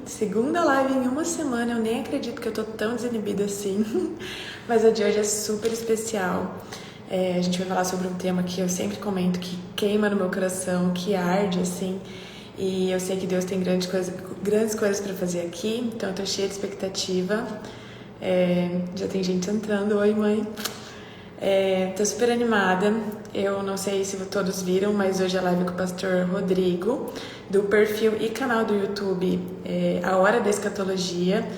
Segunda live em uma semana, eu nem acredito que eu tô tão desinibida assim, mas a de hoje é super especial. A gente vai falar sobre um tema que eu sempre comento, que queima no meu coração, que arde, assim, e eu sei que Deus tem grandes coisas para fazer aqui, então eu tô cheia de expectativa. Já tem gente entrando, oi mãe. Tô super animada. Eu não sei se todos viram, mas hoje a live é com o pastor Rodrigo, do perfil e canal do YouTube A Hora da Escatologia.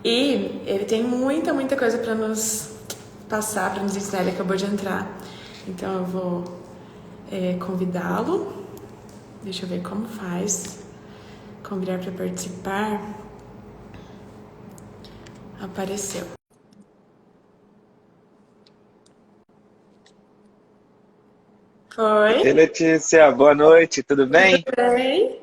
E ele tem muita coisa para nos passar, para nos ensinar. Ele acabou de entrar. Então eu vou convidá-lo. Deixa eu ver como faz. Convidar para participar. Apareceu. Oi, Oi, Letícia, boa noite, tudo tudo bem? bem?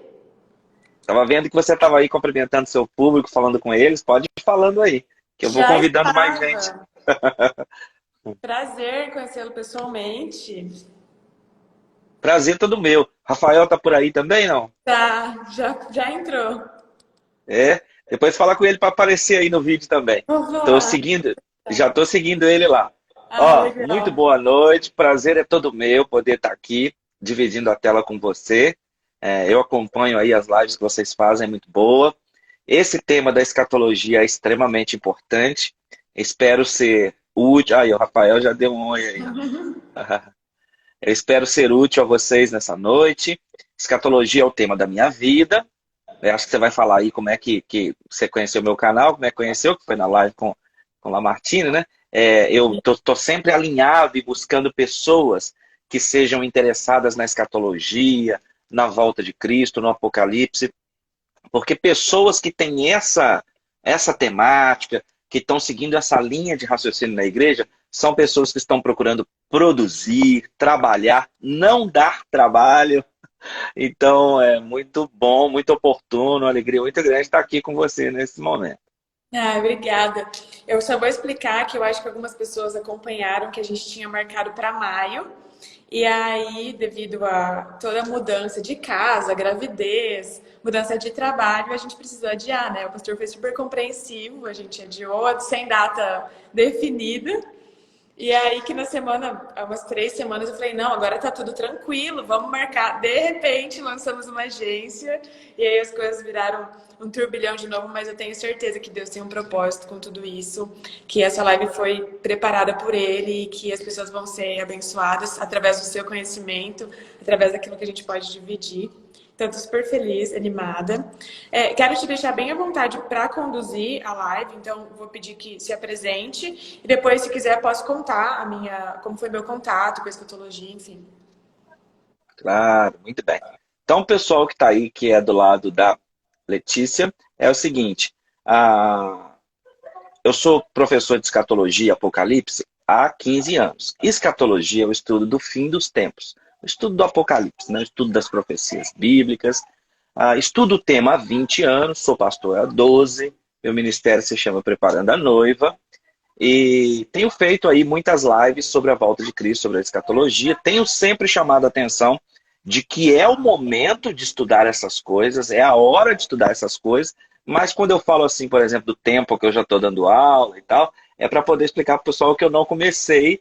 Tava vendo que você estava aí cumprimentando seu público, falando com eles. Pode ir falando aí, que eu vou Já convidando mais gente. estava. Prazer em conhecê-lo pessoalmente. Prazer todo meu. Rafael tá por aí também, não? Tá, já entrou. É? Depois fala com ele para aparecer aí no vídeo também. Vou Tô falar. seguindo, já tô seguindo ele lá. Ah, Ó, muito legal. boa noite, prazer é todo meu poder estar aqui dividindo a tela com você. Eu acompanho aí as lives que vocês fazem, é muito boa. Esse tema da escatologia é extremamente importante. Espero ser útil. Aí, o Rafael já deu um oi aí, ó. Eu espero ser útil a vocês nessa noite. Escatologia é o tema da minha vida. Eu acho que você vai falar aí como é que você conheceu o meu canal, como é que conheceu, que foi na live com Lamartine, né? Eu tô sempre alinhado e buscando pessoas que sejam interessadas na escatologia, na volta de Cristo, no Apocalipse. Porque pessoas que têm essa temática, que estão seguindo essa linha de raciocínio na igreja, são pessoas que estão procurando produzir, trabalhar, não dar trabalho. Então é muito bom, muito oportuno, uma alegria muito grande estar aqui com você nesse momento. Ah, obrigada. Eu só vou explicar que eu acho que algumas pessoas acompanharam que a gente tinha marcado para maio. E aí, devido a toda a mudança de casa, gravidez, mudança de trabalho, a gente precisou adiar, né? O pastor foi super compreensivo, a gente adiou sem data definida. E aí que na semana, há umas 3 semanas, eu falei, não, agora tá tudo tranquilo, vamos marcar. De repente, lançamos uma agência e aí as coisas viraram um turbilhão de novo, mas eu tenho certeza que Deus tem um propósito com tudo isso, que essa live foi preparada por Ele e que as pessoas vão ser abençoadas através do seu conhecimento, através daquilo que a gente pode dividir. Então, tô super feliz, animada. Quero te deixar bem à vontade para conduzir a live, então vou pedir que se apresente e depois, se quiser, posso contar como foi meu contato com a escatologia, enfim. Claro, muito bem. Então, o pessoal que está aí, que é do lado da Letícia, é o seguinte: ah, eu sou professor de escatologia e apocalipse há 15 anos. Escatologia é o estudo do fim dos tempos, o estudo do apocalipse, né? O estudo das profecias bíblicas. Estudo o tema há 20 anos, sou pastor há 12, meu ministério se chama Preparando a Noiva. E tenho feito aí muitas lives sobre a volta de Cristo, sobre a escatologia. Tenho sempre chamado a atenção de que é o momento de estudar essas coisas, é a hora de estudar essas coisas. Mas quando eu falo assim, por exemplo, do tempo que eu já estou dando aula e tal, é para poder explicar para o pessoal que eu não comecei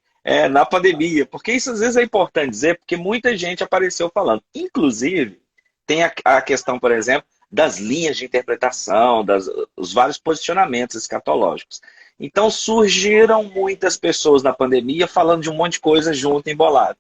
na pandemia. Porque isso às vezes é importante dizer, porque muita gente apareceu falando. Inclusive, tem a questão, por exemplo, das linhas de interpretação, os vários posicionamentos escatológicos. Então surgiram muitas pessoas na pandemia falando de um monte de coisa junto, embolado.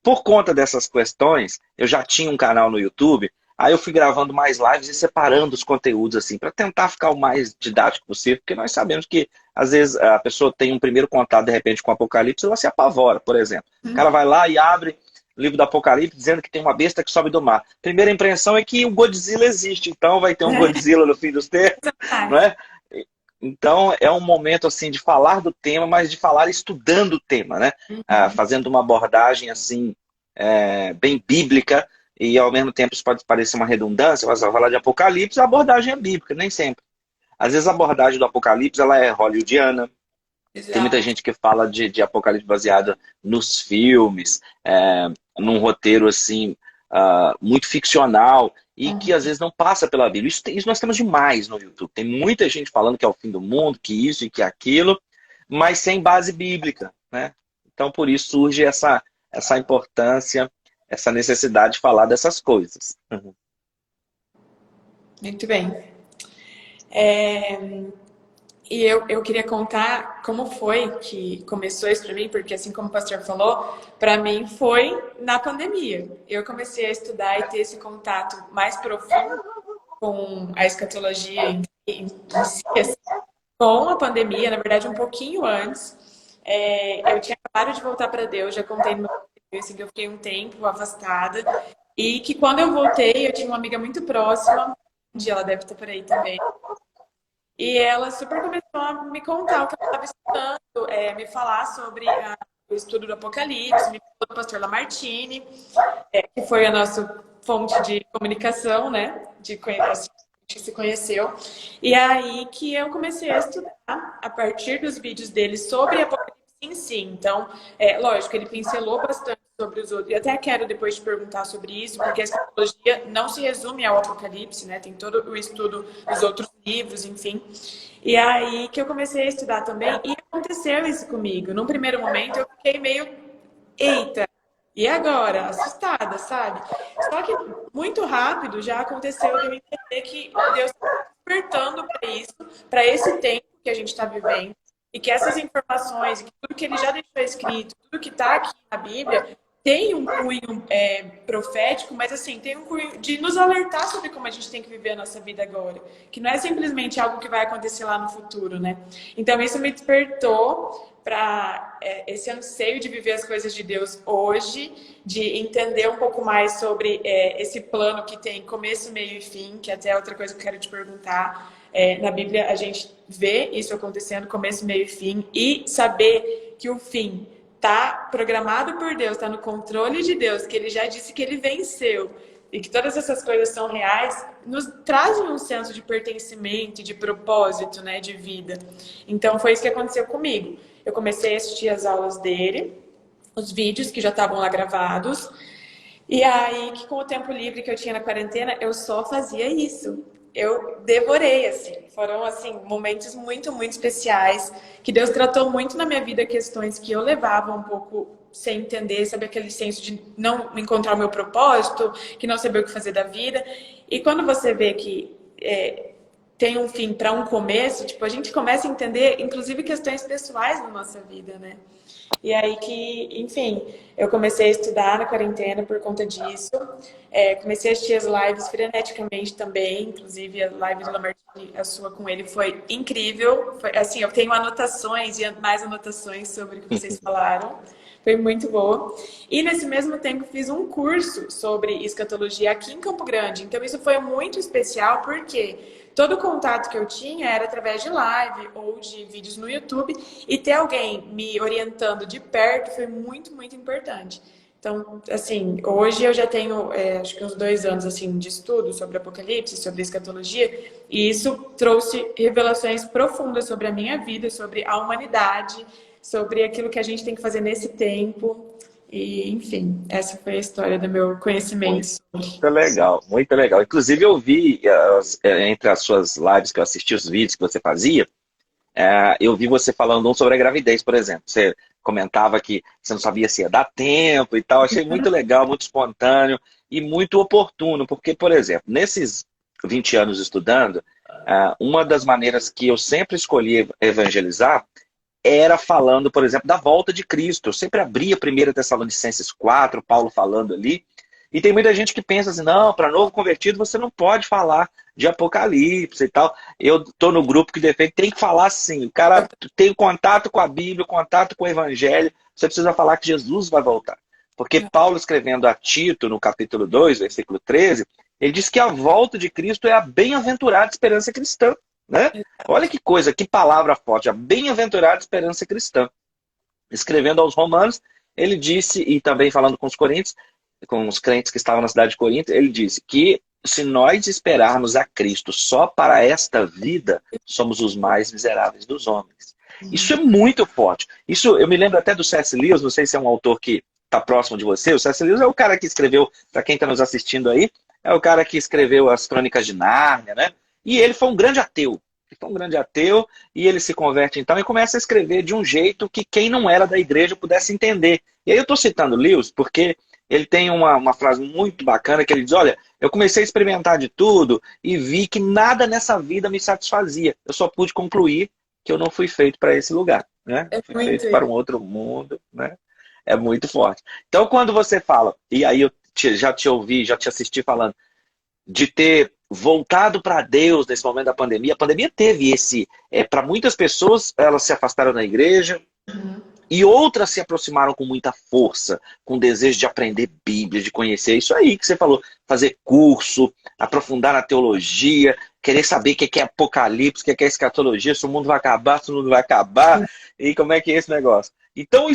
Por conta dessas questões, eu já tinha um canal no YouTube, aí eu fui gravando mais lives e separando os conteúdos assim, para tentar ficar o mais didático possível, porque nós sabemos que às vezes a pessoa tem um primeiro contato de repente com o Apocalipse, ela se apavora, por exemplo. O cara vai lá e abre o livro do Apocalipse dizendo que tem uma besta que sobe do mar. Primeira impressão é que o Godzilla existe, então vai ter um Godzilla no fim dos tempos, não Ah, é? Então, é um momento assim de falar do tema, mas de falar estudando o tema, né? Fazendo uma abordagem assim bem bíblica e ao mesmo tempo isso pode parecer uma redundância, mas ao falar de Apocalipse, a abordagem é bíblica, nem sempre. Às vezes a abordagem do Apocalipse ela é hollywoodiana, tem muita exato. gente que fala de Apocalipse baseado nos filmes, num roteiro assim muito ficcional. e que às vezes não passa pela Bíblia. Isso nós temos demais no YouTube. Tem muita gente falando que é o fim do mundo, que isso e que aquilo, mas sem base bíblica, né? Então, por isso surge essa importância, essa necessidade de falar dessas coisas. Muito bem. E eu queria contar como foi que começou isso para mim, porque assim como o pastor falou, para mim foi na pandemia. Eu comecei a estudar e ter esse contato mais profundo com a escatologia em si, assim, com a pandemia, na verdade um pouquinho antes. Eu tinha acabado de voltar para Deus, já contei no meu assim, que eu fiquei um tempo afastada, e que quando eu voltei, eu tinha uma amiga muito próxima, um dia ela deve estar por aí também, e ela super começou a me contar o que ela estava estudando, me falar sobre o estudo do Apocalipse, me falou do pastor Lamartine, que foi a nossa fonte de comunicação, né? A gente se conheceu. E aí que eu comecei a estudar a partir dos vídeos dele sobre Apocalipse em si. Então, lógico, ele pincelou bastante sobre os outros. Eu até quero depois te perguntar sobre isso, porque a escatologia não se resume ao Apocalipse, né? Tem todo o estudo dos outros livros, enfim. E aí que eu comecei a estudar também, e aconteceu isso comigo. Num primeiro momento, eu fiquei meio, eita, e agora? Assustada, sabe? Só que muito rápido já aconteceu de eu entender que Deus está despertando para isso, para esse tempo que a gente está vivendo, e que essas informações, que tudo que ele já deixou escrito, tudo que está aqui na Bíblia, tem um cunho profético, mas assim, tem um cunho de nos alertar sobre como a gente tem que viver a nossa vida agora. Que não é simplesmente algo que vai acontecer lá no futuro, né? Então isso me despertou para esse anseio de viver as coisas de Deus hoje, de entender um pouco mais sobre esse plano que tem começo, meio e fim, que até é outra coisa que eu quero te perguntar. Na Bíblia a gente vê isso acontecendo, começo, meio e fim, e saber que o fim está programado por Deus, está no controle de Deus, que ele já disse que ele venceu, e que todas essas coisas são reais, nos trazem um senso de pertencimento, de propósito, né, de vida. Então foi isso que aconteceu comigo. Eu comecei a assistir as aulas dele, os vídeos que já estavam lá gravados, e aí que com o tempo livre que eu tinha na quarentena, eu só fazia isso. Eu devorei, assim. Foram, assim, momentos muito, muito especiais, que Deus tratou muito na minha vida questões que eu levava um pouco sem entender, sabe, aquele senso de não encontrar o meu propósito, que não saber o que fazer da vida. E quando você vê que tem um fim para um começo, tipo, a gente começa a entender, inclusive, questões pessoais na nossa vida, né? E aí que, enfim, eu comecei a estudar na quarentena por conta disso. Comecei a assistir as lives freneticamente também, inclusive a live do Lamartine, a sua com ele, foi incrível. Foi, assim, eu tenho anotações e mais anotações sobre o que vocês falaram. Foi muito boa. E nesse mesmo tempo fiz um curso sobre escatologia aqui em Campo Grande. Então isso foi muito especial porque todo o contato que eu tinha era através de live ou de vídeos no YouTube, e ter alguém me orientando de perto foi muito, muito importante. Então, assim, hoje eu já tenho, acho que uns 2 anos, assim, de estudo sobre Apocalipse, sobre escatologia, e isso trouxe revelações profundas sobre a minha vida, sobre a humanidade, sobre aquilo que a gente tem que fazer nesse tempo. E, enfim, essa foi a história do meu conhecimento. Muito legal, muito legal. Inclusive, eu vi, entre as suas lives que eu assisti, os vídeos que você fazia, eu vi você falando sobre a gravidez, por exemplo. Você comentava que você não sabia se ia dar tempo e tal. Achei muito legal, muito espontâneo e muito oportuno, porque, por exemplo, nesses 20 anos estudando, uma das maneiras que eu sempre escolhi evangelizar era falando, por exemplo, da volta de Cristo. Eu sempre abria 1 Tessalonicenses 4, Paulo falando ali. E tem muita gente que pensa assim, não, para novo convertido você não pode falar de Apocalipse e tal. Eu estou no grupo que defende, tem que falar sim. O cara tem contato com a Bíblia, contato com o Evangelho, você precisa falar que Jesus vai voltar. Porque Paulo, escrevendo a Tito, no capítulo 2, versículo 13, ele diz que a volta de Cristo é a bem-aventurada esperança cristã. Né? Olha que coisa, que palavra forte, a bem-aventurada esperança cristã. Escrevendo aos Romanos, ele disse, e também falando com os Coríntios, com os crentes que estavam na cidade de Corinto, ele disse que se nós esperarmos a Cristo só para esta vida, somos os mais miseráveis dos homens. Isso é muito forte. Isso eu me lembro até do C.S. Lewis, não sei se é um autor que está próximo de você. O C.S. Lewis é o cara que escreveu, para quem está nos assistindo aí, é o cara que escreveu as Crônicas de Nárnia, né? E ele foi um grande ateu. Ele foi um grande ateu e ele se converte então e começa a escrever de um jeito que quem não era da igreja pudesse entender. E aí eu estou citando Lewis porque ele tem uma frase muito bacana que ele diz, olha, eu comecei a experimentar de tudo e vi que nada nessa vida me satisfazia. Eu só pude concluir que eu não fui feito para esse lugar, né? É Fui muito feito para um isso. outro mundo, né? É muito forte. Então, quando você fala, e aí já te ouvi, já te assisti falando, de ter voltado para Deus nesse momento da pandemia, a pandemia teve esse. Para muitas pessoas, elas se afastaram da igreja, e outras se aproximaram com muita força, com desejo de aprender Bíblia, de conhecer. Isso aí que você falou, fazer curso, aprofundar na teologia, querer saber o que é Apocalipse, o que é escatologia, se o mundo vai acabar, se o mundo vai acabar, e como é que é esse negócio. Então,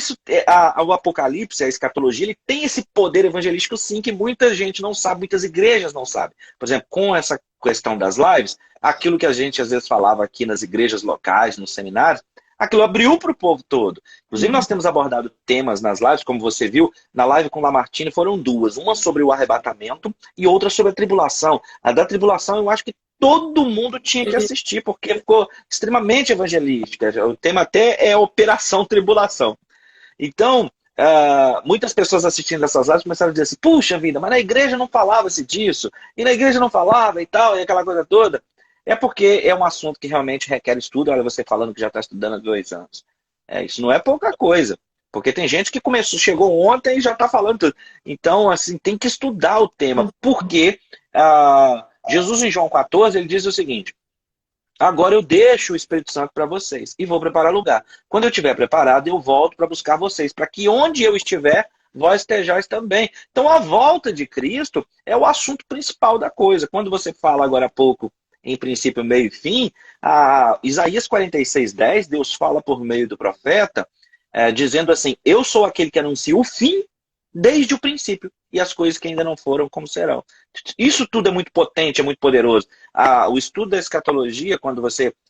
o Apocalipse, a escatologia, ele tem esse poder evangelístico, sim, que muita gente não sabe, muitas igrejas não sabem. Por exemplo, com essa questão das lives, aquilo que a gente às vezes falava aqui nas igrejas locais, nos seminários, aquilo abriu para o povo todo. Inclusive, nós temos abordado temas nas lives, como você viu, na live com Lamartine foram duas. Uma sobre o arrebatamento e outra sobre a tribulação. A da tribulação, eu acho que todo mundo tinha que assistir, porque ficou extremamente evangelística. O tema até é Operação Tribulação. Então, muitas pessoas assistindo essas lives começaram a dizer assim, puxa vida, mas na igreja não falava-se disso, e na igreja não falava e tal, e aquela coisa toda. É porque é um assunto que realmente requer estudo. Olha, você falando que já está estudando há 2 anos. Isso não é pouca coisa. Porque tem gente que chegou ontem e já está falando tudo. Então, assim, tem que estudar o tema. Porque Jesus, em João 14, ele diz o seguinte, agora eu deixo o Espírito Santo para vocês e vou preparar lugar. Quando eu estiver preparado, eu volto para buscar vocês, para que onde eu estiver, vós estejais também. Então, a volta de Cristo é o assunto principal da coisa. Quando você fala agora há pouco, em princípio, meio e fim, Isaías 46:10, Deus fala por meio do profeta, dizendo assim, eu sou aquele que anuncia o fim desde o princípio, e as coisas que ainda não foram como serão. Isso tudo é muito potente, é muito poderoso. O estudo da escatologia,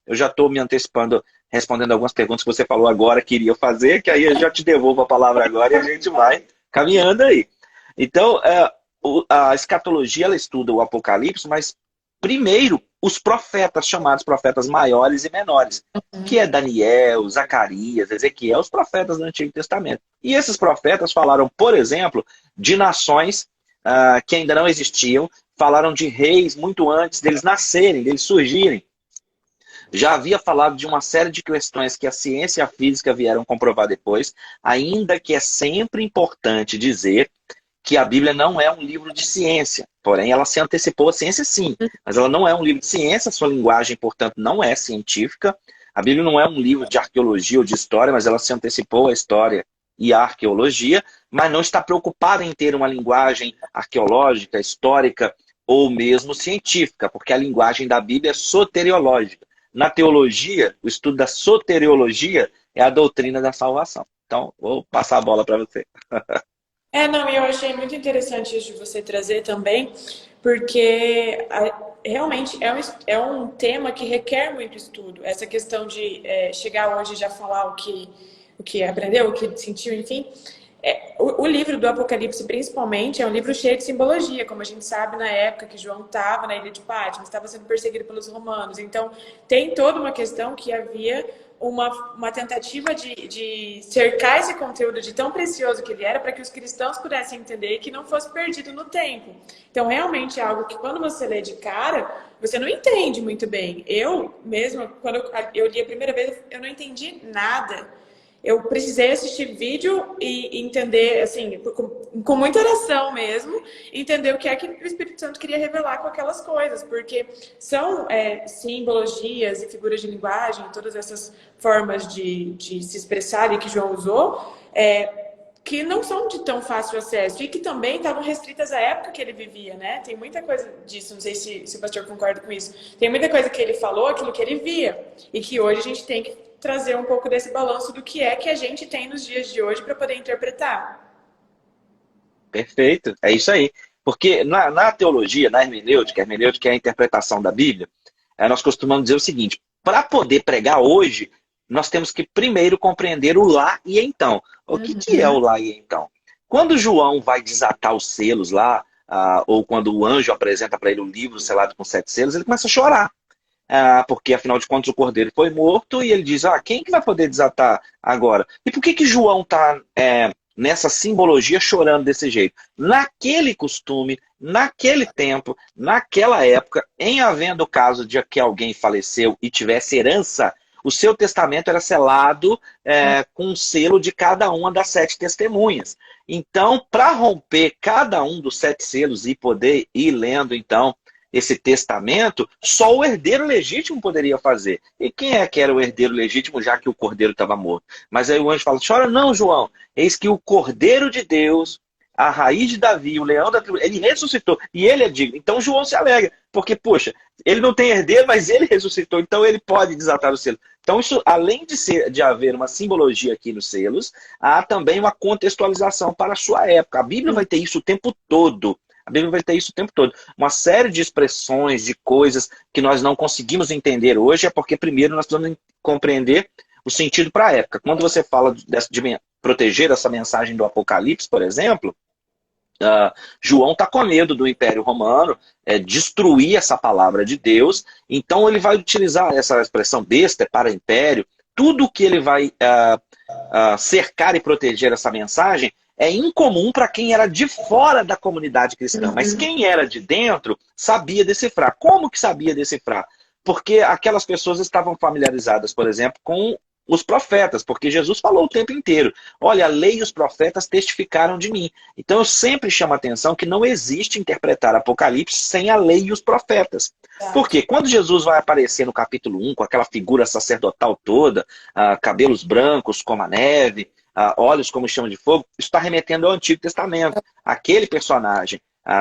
eu já estou me antecipando, respondendo algumas perguntas que você falou agora, que iria fazer, que aí eu já te devolvo a palavra agora e a gente vai caminhando aí. Então, a escatologia, ela estuda o Apocalipse, mas primeiro, os profetas, chamados profetas maiores e menores, que é Daniel, Zacarias, Ezequiel, os profetas do Antigo Testamento. E esses profetas falaram, por exemplo, de nações que ainda não existiam, falaram de reis muito antes deles nascerem, deles surgirem. Já havia falado de uma série de questões que a ciência e a física vieram comprovar depois, ainda que é sempre importante dizer que a Bíblia não é um livro de ciência, porém ela se antecipou à ciência sim, mas ela não é um livro de ciência, sua linguagem, portanto, não é científica. A Bíblia não é um livro de arqueologia ou de história, mas ela se antecipou à história e à arqueologia, mas não está preocupada em ter uma linguagem arqueológica, histórica ou mesmo científica, porque a linguagem da Bíblia é soteriológica. Na teologia, o estudo da soteriologia é a doutrina da salvação. Então, vou passar a bola para você. Não, e eu achei muito interessante isso de você trazer também, porque realmente é um tema que requer muito estudo. Essa questão de chegar hoje e já falar o que aprendeu, o que sentiu, enfim. O livro do Apocalipse, principalmente, é um livro cheio de simbologia, como a gente sabe na época que João estava na ilha de Patmos, estava sendo perseguido pelos romanos. Então, tem toda uma questão que havia uma tentativa de cercar esse conteúdo de tão precioso que ele era para que os cristãos pudessem entender e que não fosse perdido no tempo. Então, realmente é algo que quando você lê de cara, você não entende muito bem. Eu mesma, quando eu li a primeira vez, eu não entendi nada. Eu precisei assistir vídeo e entender, assim, com muita oração mesmo, entender o que é que o Espírito Santo queria revelar com aquelas coisas, porque são simbologias e figuras de linguagem, todas essas formas de se expressar e que João usou, que não são de tão fácil acesso e que também estavam restritas à época que ele vivia, né? Tem muita coisa disso, não sei se o pastor concorda com isso. Tem muita coisa que ele falou, aquilo que ele via, e que hoje a gente tem que trazer um pouco desse balanço do que é que a gente tem nos dias de hoje para poder interpretar. Perfeito, é isso aí. Porque na teologia, na hermenêutica, a hermenêutica é a interpretação da Bíblia, nós costumamos dizer o seguinte, para poder pregar hoje, nós temos que primeiro compreender o lá e então. O que é o lá e então? Quando João vai desatar os selos lá, ou quando o anjo apresenta para ele o livro selado com 7 selos, ele começa a chorar. Porque afinal de contas o cordeiro foi morto e ele diz, quem que vai poder desatar agora? E por que que João está nessa simbologia chorando desse jeito? Naquele costume, naquele tempo, naquela época, em havendo o caso de que alguém faleceu e tivesse herança, o seu testamento era selado com um selo de cada uma das 7 testemunhas. Então, para romper cada um dos 7 selos e poder ir lendo, então, esse testamento, só o herdeiro legítimo poderia fazer. E quem é que era o herdeiro legítimo, já que o cordeiro estava morto? Mas aí o anjo fala, chora não, João, eis que o cordeiro de Deus, a raiz de Davi, o leão da tribo, ele ressuscitou, e ele é digno. Então João se alegra, porque, poxa, ele não tem herdeiro, mas ele ressuscitou, então ele pode desatar o selo. Então isso, além de haver uma simbologia aqui nos selos, há também uma contextualização para a sua época. A Bíblia vai ter isso o tempo todo. A Bíblia vai ter isso o tempo todo. Uma série de expressões, de coisas que nós não conseguimos entender hoje, é porque primeiro nós precisamos compreender o sentido para a época. Quando você fala de proteger essa mensagem do Apocalipse, por exemplo, João está com medo do Império Romano, destruir essa palavra de Deus, então ele vai utilizar essa expressão besta para império, tudo que ele vai cercar e proteger essa mensagem é incomum para quem era de fora da comunidade cristã, mas quem era de dentro sabia decifrar. Como que sabia decifrar? Porque aquelas pessoas estavam familiarizadas, por exemplo, com os profetas, porque Jesus falou o tempo inteiro, olha, a lei e os profetas testificaram de mim. Então eu sempre chamo a atenção que não existe interpretar Apocalipse sem a lei e os profetas. Porque quando Jesus vai aparecer no capítulo 1, com aquela figura sacerdotal toda, cabelos brancos como a neve, olhos como chama de fogo, isso está remetendo ao Antigo Testamento, aquele personagem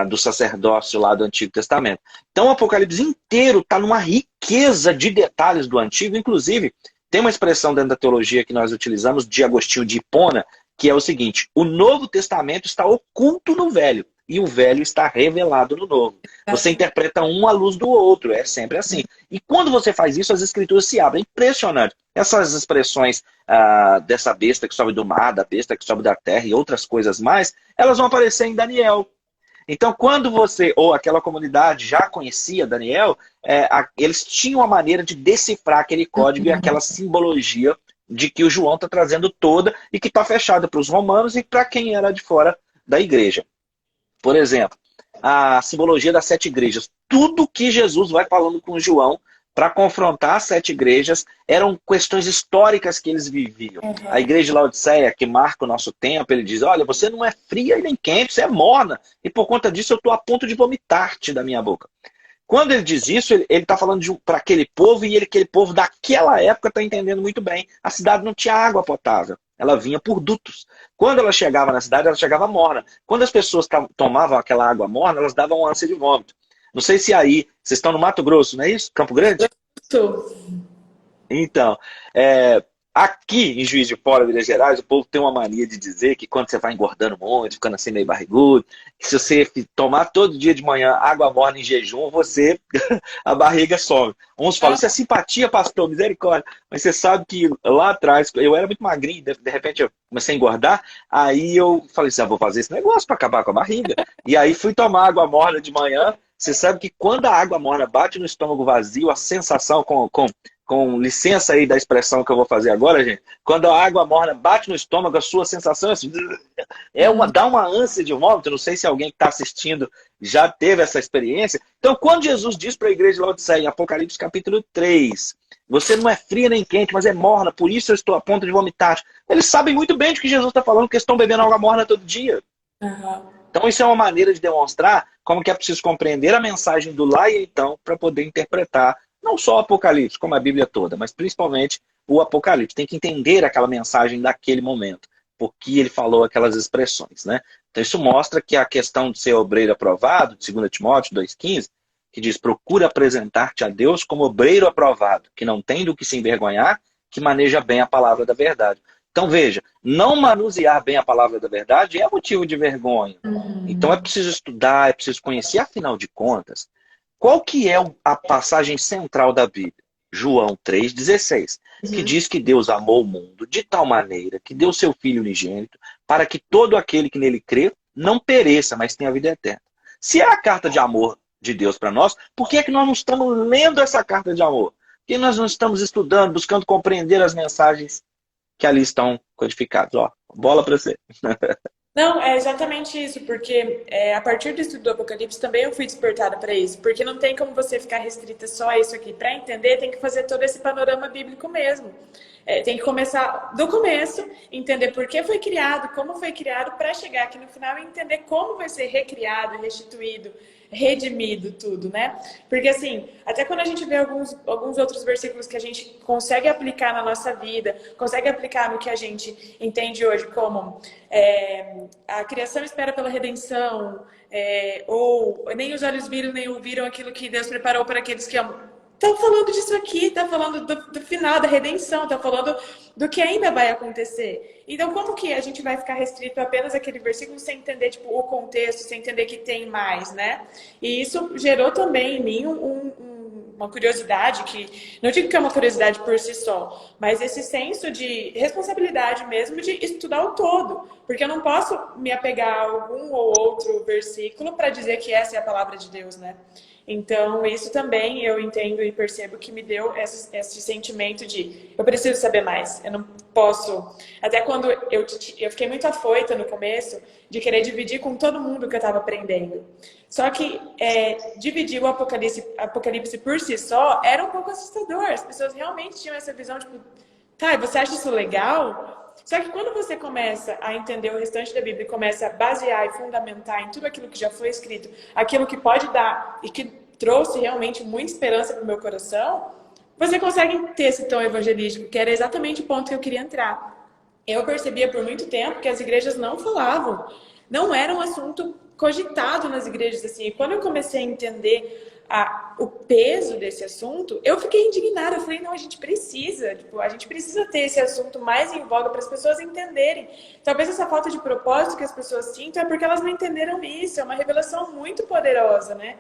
do sacerdócio lá do Antigo Testamento. Então o Apocalipse inteiro está numa riqueza de detalhes do Antigo, inclusive tem uma expressão dentro da teologia que nós utilizamos de Agostinho de Hipona, que é o seguinte, o Novo Testamento está oculto no Velho, e o Velho está revelado no Novo. Você interpreta um à luz do outro, é sempre assim. E quando você faz isso, as escrituras se abrem. Impressionante. Essas expressões dessa besta que sobe do mar, da besta que sobe da terra e outras coisas mais, elas vão aparecer em Daniel. Então, quando você, ou aquela comunidade já conhecia Daniel, eles tinham a maneira de decifrar aquele código e aquela simbologia de que o João está trazendo toda e que está fechada para os romanos e para quem era de fora da igreja. Por exemplo, a simbologia das 7 igrejas. Tudo que Jesus vai falando com João para confrontar as 7 igrejas eram questões históricas que eles viviam. A igreja de Laodiceia, que marca o nosso tempo, ele diz, olha, você não é fria e nem quente, você é morna, e por conta disso eu estou a ponto de vomitar-te da minha boca. Quando ele diz isso, ele está falando para aquele povo, e aquele povo daquela época está entendendo muito bem. A cidade não tinha água potável, ela vinha por dutos. Quando ela chegava na cidade, ela chegava morna. Quando as pessoas tomavam aquela água morna, elas davam ânsia de vômito. Não sei se aí, vocês estão no Mato Grosso, não é isso? Campo Grande? Estou. Então, aqui em Juiz de Fora, Minas Gerais, o povo tem uma mania de dizer que quando você vai engordando muito, ficando assim meio barrigudo, que se você tomar todo dia de manhã água morna em jejum, a barriga some. Uns falam, isso é simpatia, pastor, misericórdia. Mas você sabe que lá atrás, eu era muito magrinho, de repente eu comecei a engordar, aí eu falei assim, vou fazer esse negócio para acabar com a barriga. E aí fui tomar água morna de manhã. Você sabe que quando a água morna bate no estômago vazio, a sensação, com licença aí da expressão que eu vou fazer agora, gente, quando a água morna bate no estômago, a sua sensação é assim, dá uma ânsia de vômito. Não sei se alguém que está assistindo já teve essa experiência. Então, quando Jesus diz para a igreja de Laodiceia, em Apocalipse capítulo 3, você não é fria nem quente, mas é morna, por isso eu estou a ponto de vomitar. Eles sabem muito bem de que Jesus está falando, que eles estão bebendo água morna todo dia. Então isso é uma maneira de demonstrar como que é preciso compreender a mensagem do lá e então para poder interpretar não só o Apocalipse, como a Bíblia toda, mas principalmente o Apocalipse. Tem que entender aquela mensagem daquele momento, porque ele falou aquelas expressões, né? Então isso mostra que a questão de ser obreiro aprovado, de 2 Timóteo 2,15, que diz, procura apresentar-te a Deus como obreiro aprovado, que não tem do que se envergonhar, que maneja bem a palavra da verdade. Então veja, não manusear bem a palavra da verdade é motivo de vergonha. Então é preciso estudar, é preciso conhecer, afinal de contas, qual que é a passagem central da Bíblia? João 3,16, que diz que Deus amou o mundo de tal maneira que deu seu Filho unigênito para que todo aquele que nele crê não pereça, mas tenha vida eterna. Se é a carta de amor de Deus para nós, por que é que nós não estamos lendo essa carta de amor? Por que nós não estamos estudando, buscando compreender as mensagens que ali estão codificadas? Ó, bola para você. Não, é exatamente isso, porque a partir do estudo do Apocalipse também eu fui despertada para isso, porque não tem como você ficar restrita só a isso aqui. Para entender, tem que fazer todo esse panorama bíblico mesmo. Tem que começar do começo, entender por que foi criado, como foi criado, para chegar aqui no final e entender como vai ser recriado, restituído, redimido tudo, né? Porque assim, até quando a gente vê alguns outros versículos que a gente consegue aplicar na nossa vida, consegue aplicar no que a gente entende hoje como a criação espera pela redenção, ou nem os olhos viram, nem ouviram aquilo que Deus preparou para aqueles que amam. Tá falando disso aqui, tá falando do final, da redenção, tá falando do que ainda vai acontecer. Então, como que a gente vai ficar restrito a apenas aquele versículo sem entender, tipo, o contexto, sem entender que tem mais, né? E isso gerou também em mim uma curiosidade que, não digo que é uma curiosidade por si só, mas esse senso de responsabilidade mesmo de estudar o todo. Porque eu não posso me apegar a algum ou outro versículo para dizer que essa é a palavra de Deus, né? Então, isso também eu entendo e percebo que me deu esse sentimento de eu preciso saber mais, eu não posso... Até quando eu fiquei muito afoita no começo de querer dividir com todo mundo que eu estava aprendendo. Só que dividir o Apocalipse por si só era um pouco assustador. As pessoas realmente tinham essa visão, tipo, tá, você acha isso legal? Só que quando você começa a entender o restante da Bíblia e começa a basear e fundamentar em tudo aquilo que já foi escrito, aquilo que pode dar e que trouxe realmente muita esperança para o meu coração, você consegue ter esse tom evangelístico, que era exatamente o ponto que eu queria entrar. Eu percebia por muito tempo que as igrejas não falavam, não era um assunto cogitado nas igrejas assim. E quando eu comecei a entender o peso desse assunto, eu fiquei indignada. Eu falei, não, a gente precisa ter esse assunto mais em voga para as pessoas entenderem. Talvez essa falta de propósito que as pessoas sintam é porque elas não entenderam isso. É uma revelação muito poderosa, né?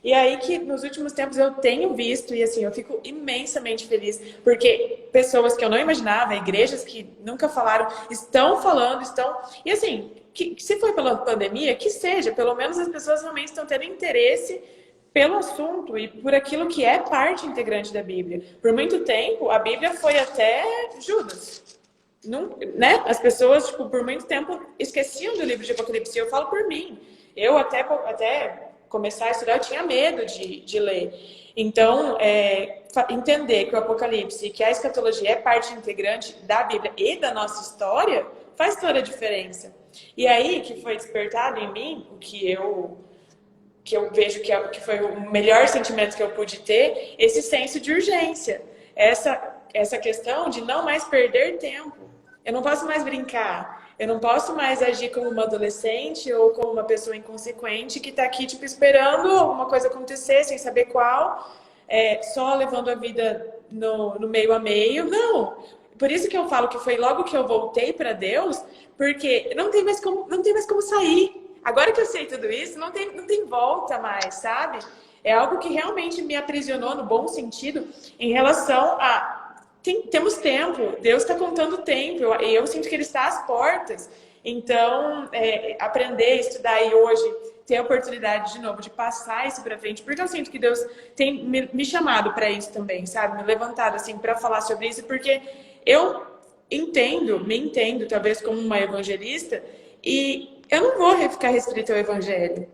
E aí que nos últimos tempos eu tenho visto, e assim, eu fico imensamente feliz, porque pessoas que eu não imaginava, igrejas que nunca falaram, estão falando, E assim, se foi pela pandemia, que seja, pelo menos as pessoas realmente estão tendo interesse pelo assunto e por aquilo que é parte integrante da Bíblia. Por muito tempo, a Bíblia foi até Judas. Não, né? As pessoas, tipo, por muito tempo esqueciam do livro de Apocalipse. Eu falo por mim. Eu até começar a estudar, eu tinha medo de ler. Então, entender que o Apocalipse, que a escatologia é parte integrante da Bíblia e da nossa história, faz toda a diferença. E aí que foi despertado em mim, o que eu vejo que foi o melhor sentimento que eu pude ter, esse senso de urgência. Essa questão de não mais perder tempo. Eu não posso mais brincar. Eu não posso mais agir como uma adolescente ou como uma pessoa inconsequente que está aqui, tipo, esperando alguma coisa acontecer, sem saber qual, só levando a vida no meio a meio. Não! Por isso que eu falo que foi logo que eu voltei para Deus, porque não tem mais como sair. Agora que eu sei tudo isso, não tem volta mais, sabe? É algo que realmente me aprisionou no bom sentido em relação a temos tempo, Deus está contando o tempo, e eu sinto que Ele está às portas. Então, aprender, estudar e hoje ter a oportunidade de novo de passar isso para frente, porque eu sinto que Deus tem me chamado para isso também, sabe? Me levantado assim para falar sobre isso, porque eu me entendo talvez como uma evangelista, e eu não vou ficar restrita ao evangelho,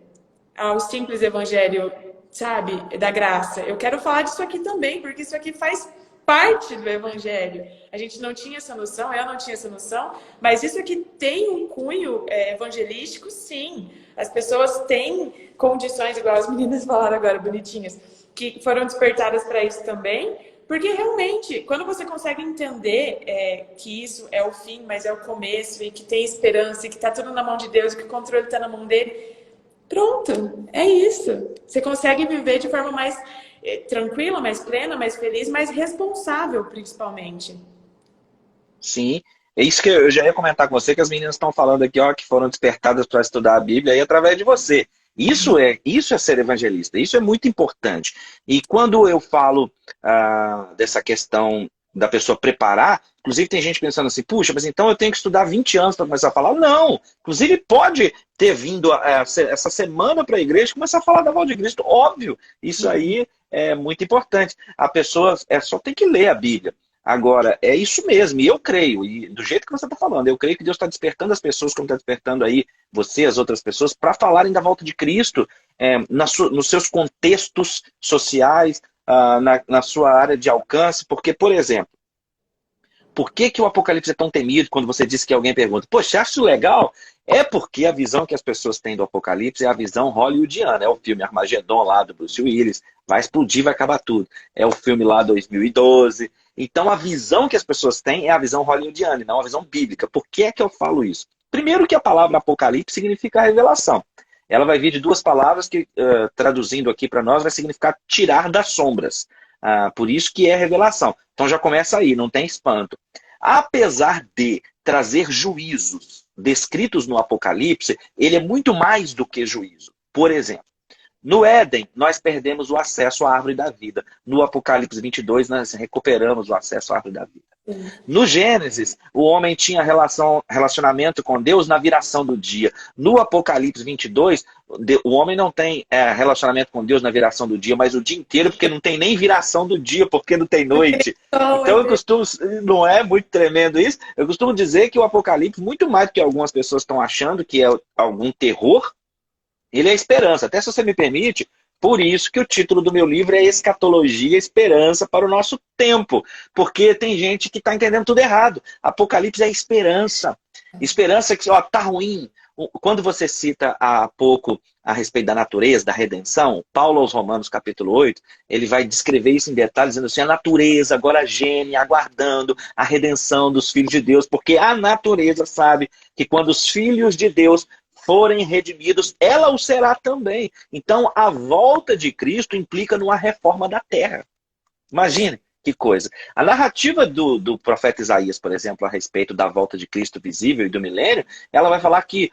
ao simples evangelho, sabe, da graça. Eu quero falar disso aqui também, porque isso aqui faz parte do evangelho. A gente não tinha essa noção, eu não tinha essa noção, mas isso aqui tem um cunho evangelístico, sim. As pessoas têm condições, igual as meninas falaram agora, bonitinhas, que foram despertadas para isso também, porque realmente, quando você consegue entender que isso é o fim, mas é o começo, e que tem esperança, e que está tudo na mão de Deus, e que o controle está na mão dele, pronto, é isso. Você consegue viver de forma mais tranquila, mais plena, mais feliz, mais responsável, principalmente. Sim, é isso que eu já ia comentar com você, que as meninas estão falando aqui, ó, que foram despertadas para estudar a Bíblia aí através de você. Isso é ser evangelista, isso é muito importante. E quando eu falo dessa questão da pessoa preparar. Inclusive tem gente pensando assim, puxa, mas então eu tenho que estudar 20 anos para começar a falar. Não! Inclusive pode ter vindo essa semana para a igreja e começar a falar da volta de Cristo. Óbvio, isso aí é muito importante. A pessoa só tem que ler a Bíblia. Agora, é isso mesmo, e eu creio, e do jeito que você está falando, eu creio que Deus está despertando as pessoas, como está despertando aí você, as outras pessoas, para falarem da volta de Cristo, nos seus contextos sociais, na sua área de alcance, porque, por exemplo, por que que o Apocalipse é tão temido quando você diz que alguém pergunta, poxa, acha isso legal? É porque a visão que as pessoas têm do Apocalipse é a visão hollywoodiana. É o filme Armagedon lá do Bruce Willis, vai explodir, vai acabar tudo. É o filme lá 2012. Então a visão que as pessoas têm é a visão hollywoodiana e não a visão bíblica. Por que é que eu falo isso? Primeiro que a palavra Apocalipse significa revelação. Ela vai vir de duas palavras que, traduzindo aqui para nós, vai significar tirar das sombras. Por isso que é revelação. Então já começa aí, não tem espanto. Apesar de trazer juízos descritos no Apocalipse, ele é muito mais do que juízo. Por exemplo, no Éden, nós perdemos o acesso à árvore da vida. No Apocalipse 22, nós recuperamos o acesso à árvore da vida. No Gênesis, o homem tinha relacionamento com Deus na viração do dia. No Apocalipse 22, o homem não tem relacionamento com Deus na viração do dia, mas o dia inteiro, porque não tem nem viração do dia, porque não tem noite. Então eu costumo, não é muito tremendo isso? Eu costumo dizer que o Apocalipse, muito mais do que algumas pessoas estão achando que é algum terror, ele é esperança. Até se você me permite, por isso que o título do meu livro é Escatologia, Esperança para o Nosso Tempo. Porque tem gente que está entendendo tudo errado. Apocalipse é esperança. Esperança que, ó, tá ruim. Quando você cita há pouco a respeito da natureza, da redenção, Paulo aos Romanos, capítulo 8, ele vai descrever isso em detalhes, dizendo assim, a natureza agora geme, aguardando a redenção dos filhos de Deus, porque a natureza sabe que quando os filhos de Deus forem redimidos, ela o será também. Então, a volta de Cristo implica numa reforma da terra. Imagine que coisa. A narrativa do profeta Isaías, por exemplo, a respeito da volta de Cristo visível e do milênio, ela vai falar que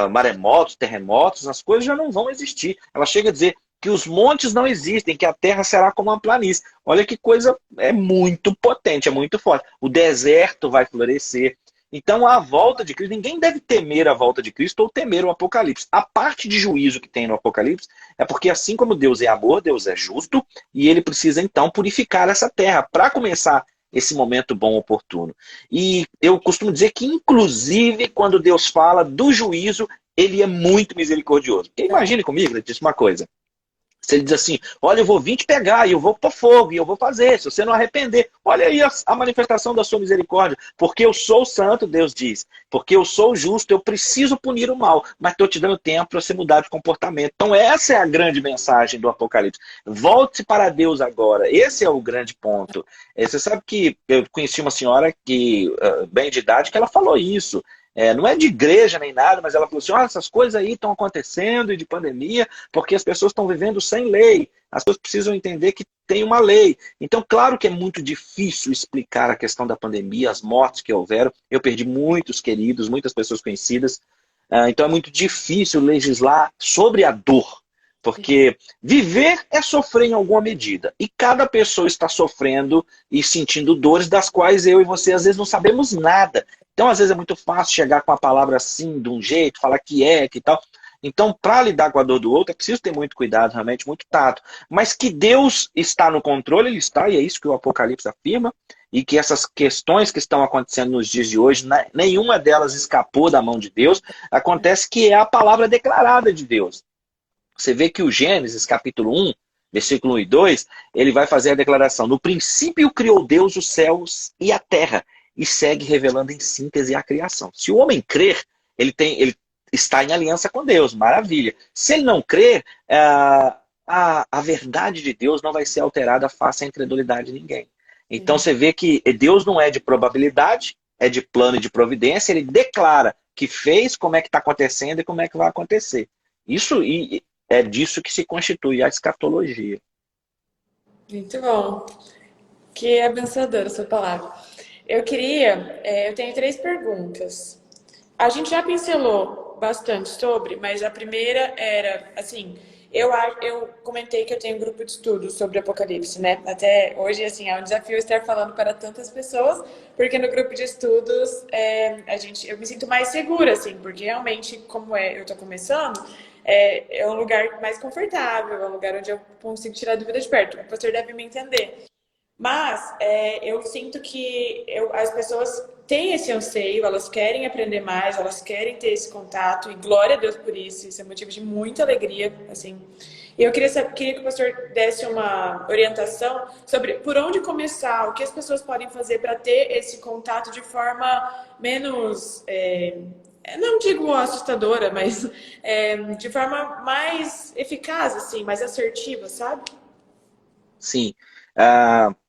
maremotos, terremotos, as coisas já não vão existir. Ela chega a dizer que os montes não existem, que a terra será como uma planície. Olha que coisa, é muito potente, é muito forte. O deserto vai florescer. Então, a volta de Cristo, ninguém deve temer a volta de Cristo ou temer o Apocalipse. A parte de juízo que tem no Apocalipse é porque, assim como Deus é amor, Deus é justo, e ele precisa, então, purificar essa terra para começar esse momento bom, oportuno. E eu costumo dizer que, inclusive, quando Deus fala do juízo, ele é muito misericordioso. Porque imagine comigo, Letícia, uma coisa. Se ele diz assim, olha, eu vou vir te pegar, e eu vou pôr fogo, e eu vou fazer, se você não arrepender. Olha aí a manifestação da sua misericórdia. Porque eu sou santo, Deus diz. Porque eu sou justo, eu preciso punir o mal. Mas estou te dando tempo para você mudar de comportamento. Então essa é a grande mensagem do Apocalipse. Volte para Deus agora. Esse é o grande ponto. Você sabe que eu conheci uma senhora que, bem de idade, que ela falou isso. Não é de igreja nem nada, mas ela falou assim, olha, essas coisas aí estão acontecendo e de pandemia, porque as pessoas estão vivendo sem lei. As pessoas precisam entender que tem uma lei. Então, claro que é muito difícil explicar a questão da pandemia, as mortes que houveram. Eu perdi muitos queridos, muitas pessoas conhecidas. Então é muito difícil legislar sobre a dor. Porque viver é sofrer em alguma medida. E cada pessoa está sofrendo e sentindo dores das quais eu e você às vezes não sabemos nada. Então, às vezes é muito fácil chegar com a palavra assim, de um jeito, falar que tal. Então, para lidar com a dor do outro, é preciso ter muito cuidado, realmente, muito tato. Mas que Deus está no controle, Ele está, e é isso que o Apocalipse afirma, e que essas questões que estão acontecendo nos dias de hoje, nenhuma delas escapou da mão de Deus. Acontece que é a palavra declarada de Deus. Você vê que o Gênesis, capítulo 1, versículo 1 e 2, ele vai fazer a declaração, no princípio criou Deus os céus e a terra, e segue revelando em síntese a criação. Se o homem crer, ele está em aliança com Deus, maravilha. Se ele não crer, a verdade de Deus não vai ser alterada face à incredulidade de ninguém. Então você vê que Deus não é de probabilidade, é de plano e de providência, ele declara que fez, como é que está acontecendo e como é que vai acontecer. Isso é disso que se constitui a escatologia. Muito bom. Que abençoadora a sua palavra. Eu tenho três perguntas. A gente já pincelou bastante sobre, mas a primeira era, assim, eu comentei que eu tenho um grupo de estudos sobre Apocalipse, né? Até hoje, assim, é um desafio estar falando para tantas pessoas, porque no grupo de estudos eu me sinto mais segura, assim, porque realmente, eu estou começando, é um lugar mais confortável, é um lugar onde eu consigo tirar a dúvida de perto. O pastor deve me entender. Mas eu sinto que as pessoas têm esse anseio, elas querem aprender mais, elas querem ter esse contato, e glória a Deus por isso, isso é motivo de muita alegria, assim. E eu queria que o pastor desse uma orientação sobre por onde começar, o que as pessoas podem fazer para ter esse contato de forma menos, não digo assustadora, mas de forma mais eficaz, assim, mais assertiva, sabe? Sim.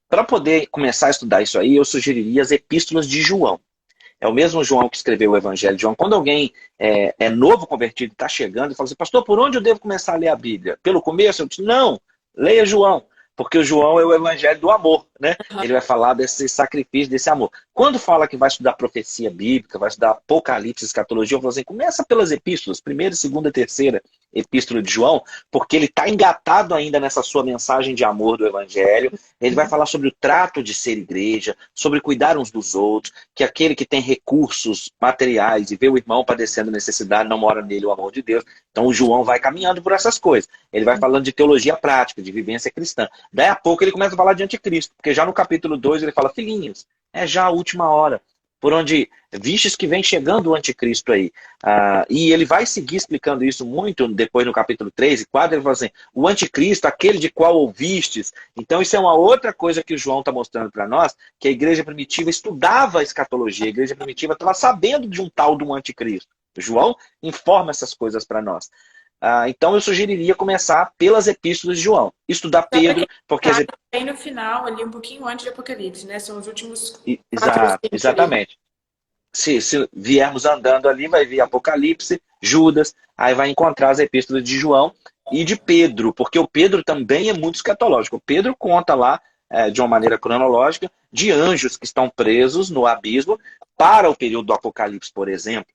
Para poder começar a estudar isso aí, eu sugeriria as epístolas de João. É o mesmo João que escreveu o Evangelho de João. Quando alguém é novo convertido, está chegando e fala assim, pastor, por onde eu devo começar a ler a Bíblia? Pelo começo? Eu disse, não, leia João. Porque o João é o Evangelho do amor, né? Ele vai falar desse sacrifício, desse amor. Quando fala que vai estudar profecia bíblica, vai estudar Apocalipse, escatologia, eu falo assim, começa pelas epístolas, primeira, segunda, terceira epístola de João, porque ele está engatado ainda nessa sua mensagem de amor do Evangelho. Ele vai falar sobre o trato de ser igreja, sobre cuidar uns dos outros, que aquele que tem recursos materiais e vê o irmão padecendo necessidade, não mora nele o amor de Deus. Então o João vai caminhando por essas coisas. Ele vai falando de teologia prática, de vivência cristã. Daí a pouco ele começa a falar de anticristo, porque já no capítulo 2 ele fala, filhinhos, é já a última hora, por onde vistes que vem chegando o anticristo aí. E ele vai seguir explicando isso muito depois no capítulo 3 e 4, ele fala assim, o anticristo, aquele de qual ouvistes. Então isso é uma outra coisa que o João está mostrando para nós, que a igreja primitiva estudava a escatologia, a igreja primitiva estava sabendo de um tal de um anticristo. O João informa essas coisas para nós. Então eu sugeriria começar pelas epístolas de João. Estudar Só para quem Pedro, porque tá bem no final, ali um pouquinho antes de Apocalipse, né? São os últimos quatro ou cinco ali. Exatamente. Se viermos andando ali, vai vir Apocalipse, Judas, aí vai encontrar as epístolas de João e de Pedro, porque o Pedro também é muito escatológico. O Pedro conta lá, de uma maneira cronológica, de anjos que estão presos no abismo para o período do Apocalipse, por exemplo.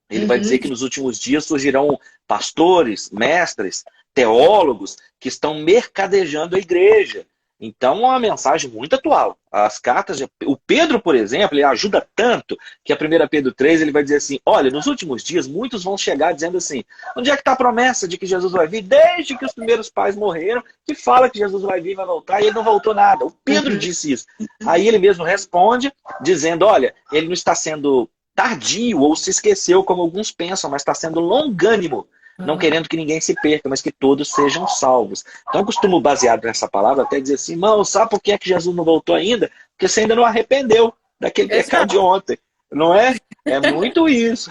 Ele vai dizer que nos últimos dias surgirão pastores, mestres, teólogos que estão mercadejando a igreja. Então é uma mensagem muito atual. As cartas, o Pedro, por exemplo, ele ajuda tanto que a 1 Pedro 3 ele vai dizer assim, olha, nos últimos dias muitos vão chegar dizendo assim, onde é que está a promessa de que Jesus vai vir? Desde que os primeiros pais morreram, que fala que Jesus vai vir e vai voltar, e ele não voltou nada. O Pedro disse isso. Aí ele mesmo responde dizendo, olha, ele não está sendo tardio ou se esqueceu, como alguns pensam, mas está sendo longânimo, não querendo que ninguém se perca, mas que todos sejam salvos. Então eu costumo, baseado nessa palavra, até dizer assim, irmão, sabe por que é que Jesus não voltou ainda? Porque você ainda não arrependeu daquele pecado de ontem. Não é? É muito isso.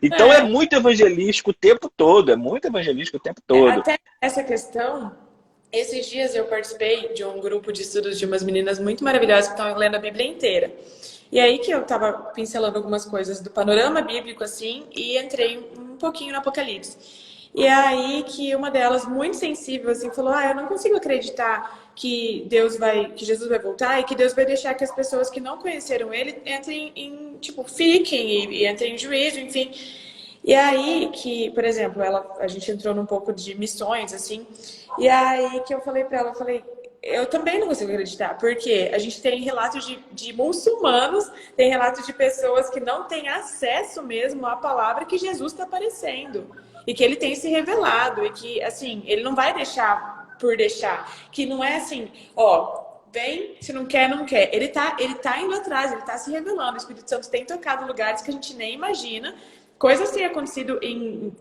Então é muito evangelístico o tempo todo, é muito evangelístico o tempo todo. Até essa questão, esses dias eu participei de um grupo de estudos de umas meninas muito maravilhosas que estão lendo a Bíblia inteira. E aí que eu tava pincelando algumas coisas do panorama bíblico, assim, e entrei um pouquinho no Apocalipse. E aí que uma delas, muito sensível, assim, falou, eu não consigo acreditar que Jesus vai voltar e que Deus vai deixar que as pessoas que não conheceram ele entrem fiquem e entrem em juízo, enfim. E aí que, por exemplo, a gente entrou num pouco de missões, assim, e aí que eu falei pra ela, eu também não consigo acreditar, porque a gente tem relatos de muçulmanos, tem relatos de pessoas que não têm acesso mesmo à palavra que Jesus está aparecendo. E que ele tem se revelado, e que, assim, ele não vai deixar por deixar. Que não é assim, vem, se não quer, não quer. Ele tá indo atrás, ele tá se revelando. O Espírito Santo tem tocado lugares que a gente nem imagina. Coisas têm acontecido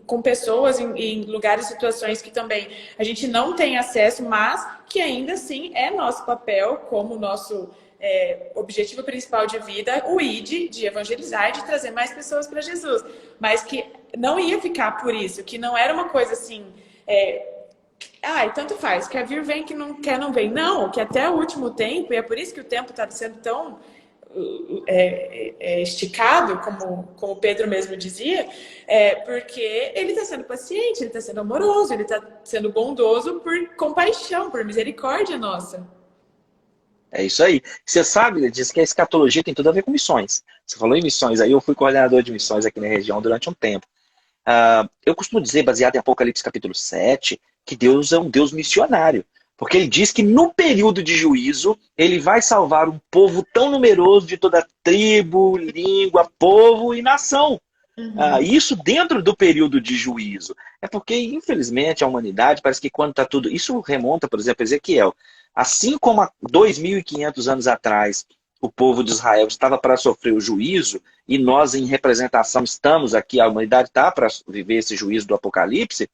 com pessoas em lugares, situações que também a gente não tem acesso, mas que ainda assim é nosso papel, como nosso objetivo principal de vida, o ID, de evangelizar e de trazer mais pessoas para Jesus. Mas que não ia ficar por isso, que não era uma coisa assim, tanto faz, quer vir, vem, que não quer, não vem. Não, que até o último tempo, e é por isso que o tempo está sendo tão esticado, como Pedro mesmo dizia, porque ele está sendo paciente, ele está sendo amoroso, ele está sendo bondoso por compaixão, por misericórdia nossa. É isso aí. Você sabe, ele diz que a escatologia tem tudo a ver com missões. Você falou em missões, aí eu fui coordenador de missões aqui na região durante um tempo. Eu costumo dizer, baseado em Apocalipse capítulo 7, que Deus é um Deus missionário. Porque ele diz que no período de juízo, ele vai salvar um povo tão numeroso de toda tribo, língua, povo e nação. Uhum. Isso dentro do período de juízo. É porque, infelizmente, a humanidade parece que quando está tudo... Isso remonta, por exemplo, a Ezequiel. Assim como há 2.500 anos atrás, o povo de Israel estava para sofrer o juízo, e nós, em representação, estamos aqui, a humanidade está para viver esse juízo do Apocalipse,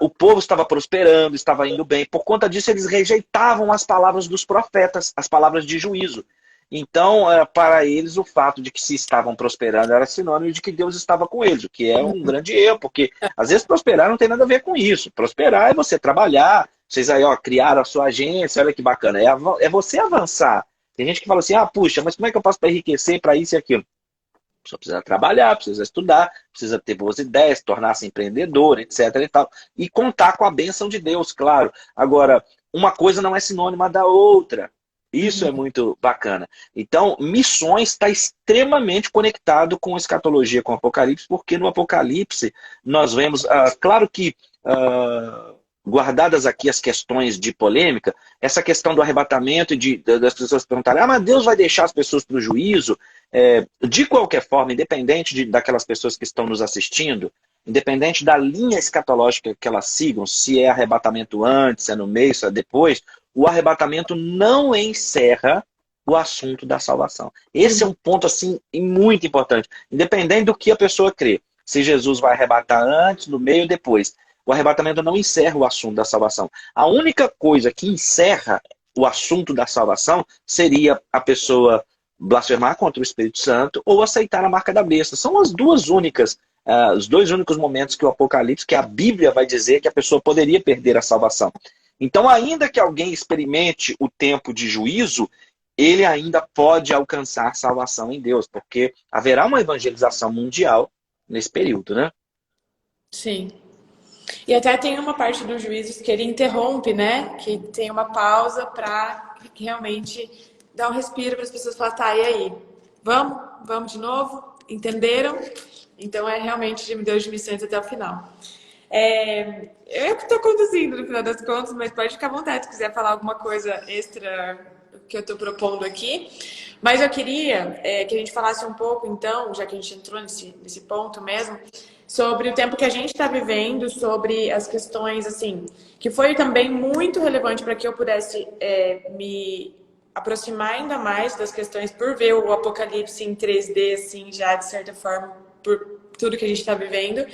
o povo estava prosperando, estava indo bem. Por conta disso, eles rejeitavam as palavras dos profetas, as palavras de juízo. Então, para eles, o fato de que se estavam prosperando era sinônimo de que Deus estava com eles, o que é um grande erro, porque às vezes prosperar não tem nada a ver com isso. Prosperar é você trabalhar, vocês aí criaram a sua agência, olha que bacana, é você avançar. Tem gente que fala assim, puxa, mas como é que eu faço para enriquecer, para isso e aquilo? A pessoa precisa trabalhar, precisa estudar, precisa ter boas ideias, tornar-se empreendedor, etc. e tal. E contar com a bênção de Deus, claro. Agora, uma coisa não é sinônima da outra. Isso é Uhum. muito bacana. Então, missões está extremamente conectado com escatologia, com o Apocalipse, porque no Apocalipse nós vemos, claro que, guardadas aqui as questões de polêmica, essa questão do arrebatamento e das pessoas perguntarem, mas Deus vai deixar as pessoas para o juízo? De qualquer forma, independente daquelas pessoas que estão nos assistindo, independente da linha escatológica que elas sigam, se é arrebatamento antes, se é no meio, se é depois, o arrebatamento não encerra o assunto da salvação. Esse é um ponto assim muito importante. Independente do que a pessoa crê, se Jesus vai arrebatar antes, no meio ou depois, o arrebatamento não encerra o assunto da salvação. A única coisa que encerra o assunto da salvação seria a pessoa blasfemar contra o Espírito Santo ou aceitar a marca da besta. São as duas únicas, os dois únicos momentos que o Apocalipse, que a Bíblia vai dizer que a pessoa poderia perder a salvação. Então, ainda que alguém experimente o tempo de juízo, ele ainda pode alcançar salvação em Deus, porque haverá uma evangelização mundial nesse período, né? Sim. E até tem uma parte dos juízos que ele interrompe, né? Que tem uma pausa para realmente dar um respiro para as pessoas falarem, tá, e aí? Vamos? Vamos de novo? Entenderam? Então é realmente de Deus de missões até o final. Eu que estou conduzindo no final das contas, mas pode ficar à vontade se quiser falar alguma coisa extra que eu estou propondo aqui. Mas eu queria que a gente falasse um pouco, então, já que a gente entrou nesse ponto mesmo, sobre o tempo que a gente está vivendo, sobre as questões, assim, que foi também muito relevante para que eu pudesse me aproximar ainda mais das questões por ver o Apocalipse em 3D, assim, já de certa forma, por tudo que a gente está vivendo.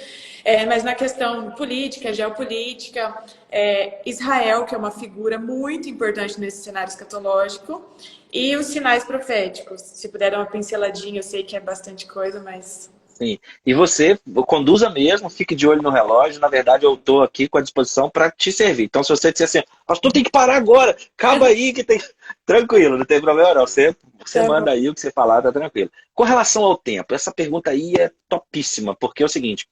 Mas na questão política, geopolítica, Israel, que é uma figura muito importante nesse cenário escatológico, e os sinais proféticos. Se puder dar uma pinceladinha, eu sei que é bastante coisa, mas... Sim. E você conduza mesmo, fique de olho no relógio. Na verdade, eu estou aqui com a disposição para te servir. Então, se você disser assim, pastor, tem que parar agora, acaba aí que tem. Tranquilo, não tem problema não. Você Tá manda bom. aí o que você falar, tá tranquilo. Com relação ao tempo, essa pergunta aí é topíssima, porque é o seguinte: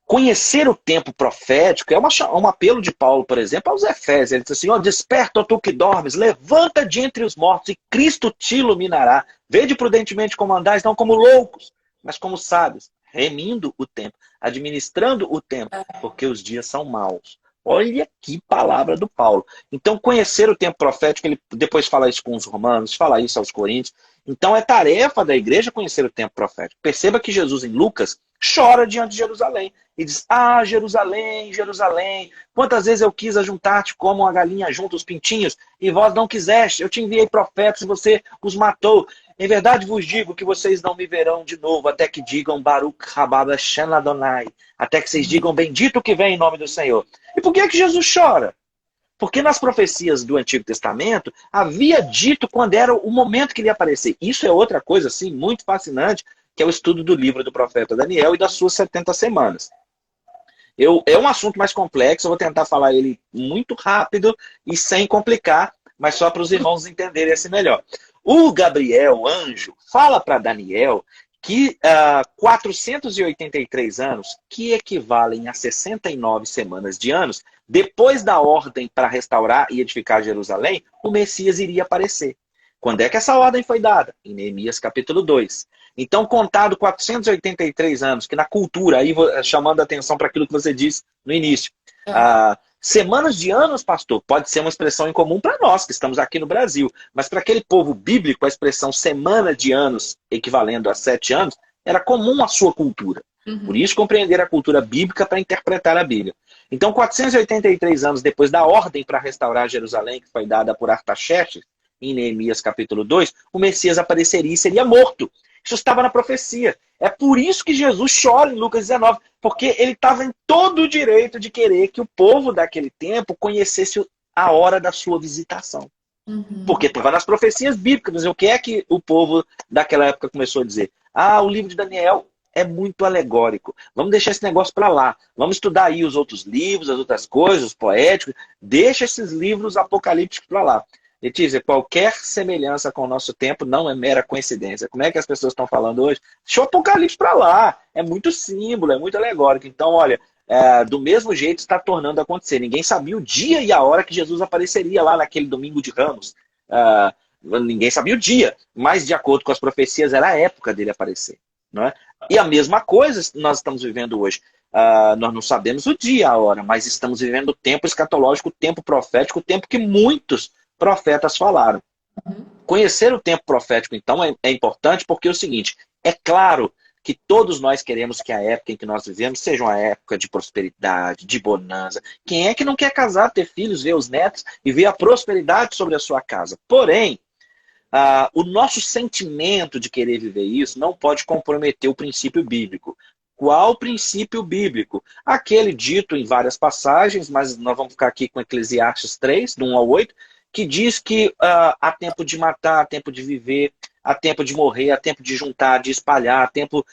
conhecer o tempo profético é um apelo de Paulo, por exemplo, aos Efésios. Ele diz assim, desperta, ó tu que dormes, levanta de entre os mortos e Cristo te iluminará. Vede prudentemente como andais, não como loucos, mas como sábios, remindo o tempo, administrando o tempo, porque os dias são maus. Olha que palavra do Paulo. Então, conhecer o tempo profético, ele depois fala isso com os romanos, fala isso aos coríntios. Então, é tarefa da igreja conhecer o tempo profético. Perceba que Jesus, em Lucas, chora diante de Jerusalém. E diz, Jerusalém, Jerusalém, quantas vezes eu quis ajuntar-te como uma galinha junta os pintinhos, e vós não quiseste. Eu te enviei profetas e você os matou. Em verdade vos digo que vocês não me verão de novo, até que digam Baruch Rababa Shem Adonai, até que vocês digam bendito que vem em nome do Senhor. E por que Jesus chora? Porque nas profecias do Antigo Testamento havia dito quando era o momento que ele ia aparecer. Isso é outra coisa assim, muito fascinante, que é o estudo do livro do profeta Daniel e das suas 70 semanas. É um assunto mais complexo, eu vou tentar falar ele muito rápido e sem complicar, mas só para os irmãos entenderem assim melhor. O Gabriel, anjo, fala para Daniel que 483 anos, que equivalem a 69 semanas de anos, depois da ordem para restaurar e edificar Jerusalém, o Messias iria aparecer. Quando é que essa ordem foi dada? Em Neemias capítulo 2. Então, contado 483 anos, que na cultura, aí chamando a atenção para aquilo que você disse no início, Aham. semanas de anos, pastor, pode ser uma expressão incomum para nós, que estamos aqui no Brasil, mas para aquele povo bíblico, a expressão semana de anos, equivalendo a 7 anos, era comum à sua cultura. Por Uhum. isso, compreender a cultura bíblica para interpretar a Bíblia. Então, 483 anos depois da ordem para restaurar Jerusalém, que foi dada por Artaxerxes, em Neemias capítulo 2, o Messias apareceria e seria morto. Isso estava na profecia. É por isso que Jesus chora em Lucas 19, porque ele estava em todo o direito de querer que o povo daquele tempo conhecesse a hora da sua visitação. Porque Uhum. estava nas profecias bíblicas. O que é que o povo daquela época começou a dizer? Ah, o livro de Daniel é muito alegórico. Vamos deixar esse negócio para lá. Vamos estudar aí os outros livros, as outras coisas, os poéticos. Deixa esses livros apocalípticos para lá. Letícia, qualquer semelhança com o nosso tempo não é mera coincidência. Como é que as pessoas estão falando hoje? Deixa o Apocalipse para lá. É muito símbolo, é muito alegórico. Então, olha, do mesmo jeito está tornando a acontecer. Ninguém sabia o dia e a hora que Jesus apareceria lá naquele domingo de Ramos. Ninguém sabia o dia, mas de acordo com as profecias era a época dele aparecer. Não é? E a mesma coisa nós estamos vivendo hoje. Nós não sabemos o dia, a hora, mas estamos vivendo o tempo escatológico, o tempo profético, o tempo que muitos profetas falaram. Conhecer o tempo profético, então, é importante porque é o seguinte, é claro que todos nós queremos que a época em que nós vivemos seja uma época de prosperidade, de bonança. Quem é que não quer casar, ter filhos, ver os netos e ver a prosperidade sobre a sua casa? Porém, o nosso sentimento de querer viver isso não pode comprometer o princípio bíblico. Qual princípio bíblico? Aquele dito em várias passagens, mas nós vamos ficar aqui com Eclesiastes 3, do 1 ao 8, que diz que há tempo de matar, há tempo de viver, há tempo de morrer, há tempo de juntar, de espalhar, há tempo...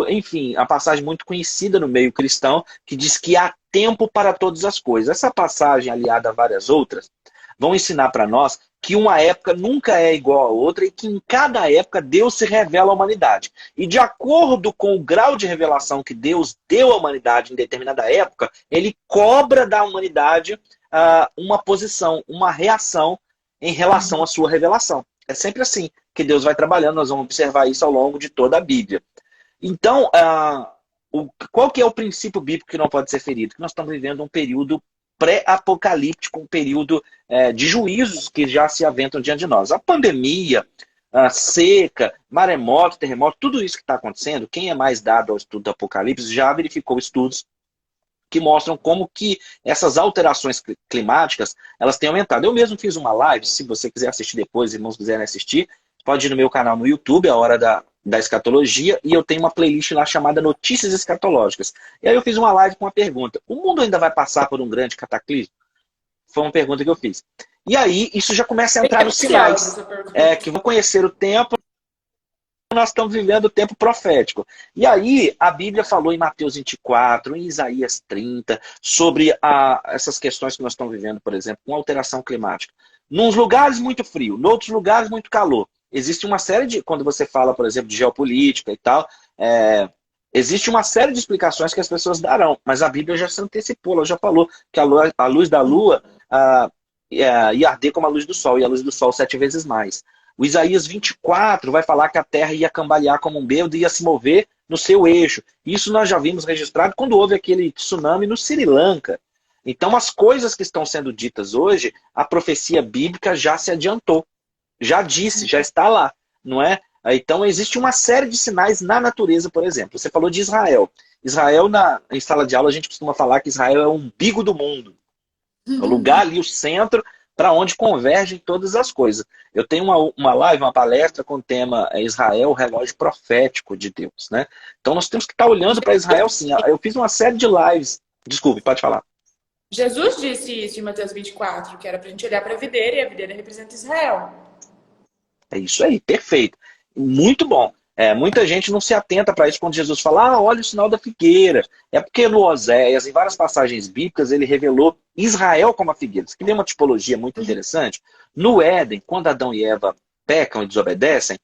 enfim, a passagem muito conhecida no meio cristão, que diz que há tempo para todas as coisas. Essa passagem, aliada a várias outras, vão ensinar para nós que uma época nunca é igual a outra e que em cada época Deus se revela à humanidade. E de acordo com o grau de revelação que Deus deu à humanidade em determinada época, ele cobra da humanidade uma posição, uma reação em relação à sua revelação. É sempre assim que Deus vai trabalhando, nós vamos observar isso ao longo de toda a Bíblia. Então, qual que é o princípio bíblico que não pode ser ferido? Que nós estamos vivendo um período pré-apocalíptico, um período de juízos que já se aventam diante de nós. A pandemia, a seca, maremoto, terremoto, tudo isso que está acontecendo, quem é mais dado ao estudo do Apocalipse já verificou estudos que mostram como que essas alterações climáticas elas têm aumentado. Eu mesmo fiz uma live, se você quiser assistir depois, irmãos quiserem assistir, pode ir no meu canal no YouTube, A Hora da Escatologia, e eu tenho uma playlist lá chamada Notícias Escatológicas. E aí eu fiz uma live com uma pergunta: o mundo ainda vai passar por um grande cataclismo? Foi uma pergunta que eu fiz. E aí isso já começa a Bem entrar nos capciosa sinais, essa pergunta. que vão conhecer o tempo. Nós estamos vivendo o tempo profético. E aí, a Bíblia falou em Mateus 24, em Isaías 30, sobre essas questões que nós estamos vivendo, por exemplo, com alteração climática. Nos lugares muito frio, em outros lugares muito calor. Existe uma série de, quando você fala, por exemplo, de geopolítica e tal, existe uma série de explicações que as pessoas darão, mas a Bíblia já se antecipou, ela já falou que a luz da lua ia arder como a luz do sol, e a luz do sol 7 vezes mais. O Isaías 24 vai falar que a terra ia cambalear como um bêbado e ia se mover no seu eixo. Isso nós já vimos registrado quando houve aquele tsunami no Sri Lanka. Então, as coisas que estão sendo ditas hoje, a profecia bíblica já se adiantou. Já disse, já está lá, não é? Então, existe uma série de sinais na natureza, por exemplo. Você falou de Israel. Israel, em sala de aula, a gente costuma falar que Israel é o umbigo do mundo. É o lugar ali, o centro, para onde convergem todas as coisas. Eu tenho uma live, uma palestra com o tema Israel, o relógio profético de Deus, né? Então nós temos que estar olhando para Israel, sim. Eu fiz uma série de lives. Desculpe, pode falar. Jesus disse isso em Mateus 24, que era para a gente olhar para a videira, e a videira representa Israel. É isso aí, perfeito. Muito bom. Muita gente não se atenta para isso quando Jesus fala, olha o sinal da figueira. É porque no Oséias, em várias passagens bíblicas, ele revelou Israel como a figueira. Isso que tem uma tipologia muito interessante. No Éden, quando Adão e Eva pecam e desobedecem,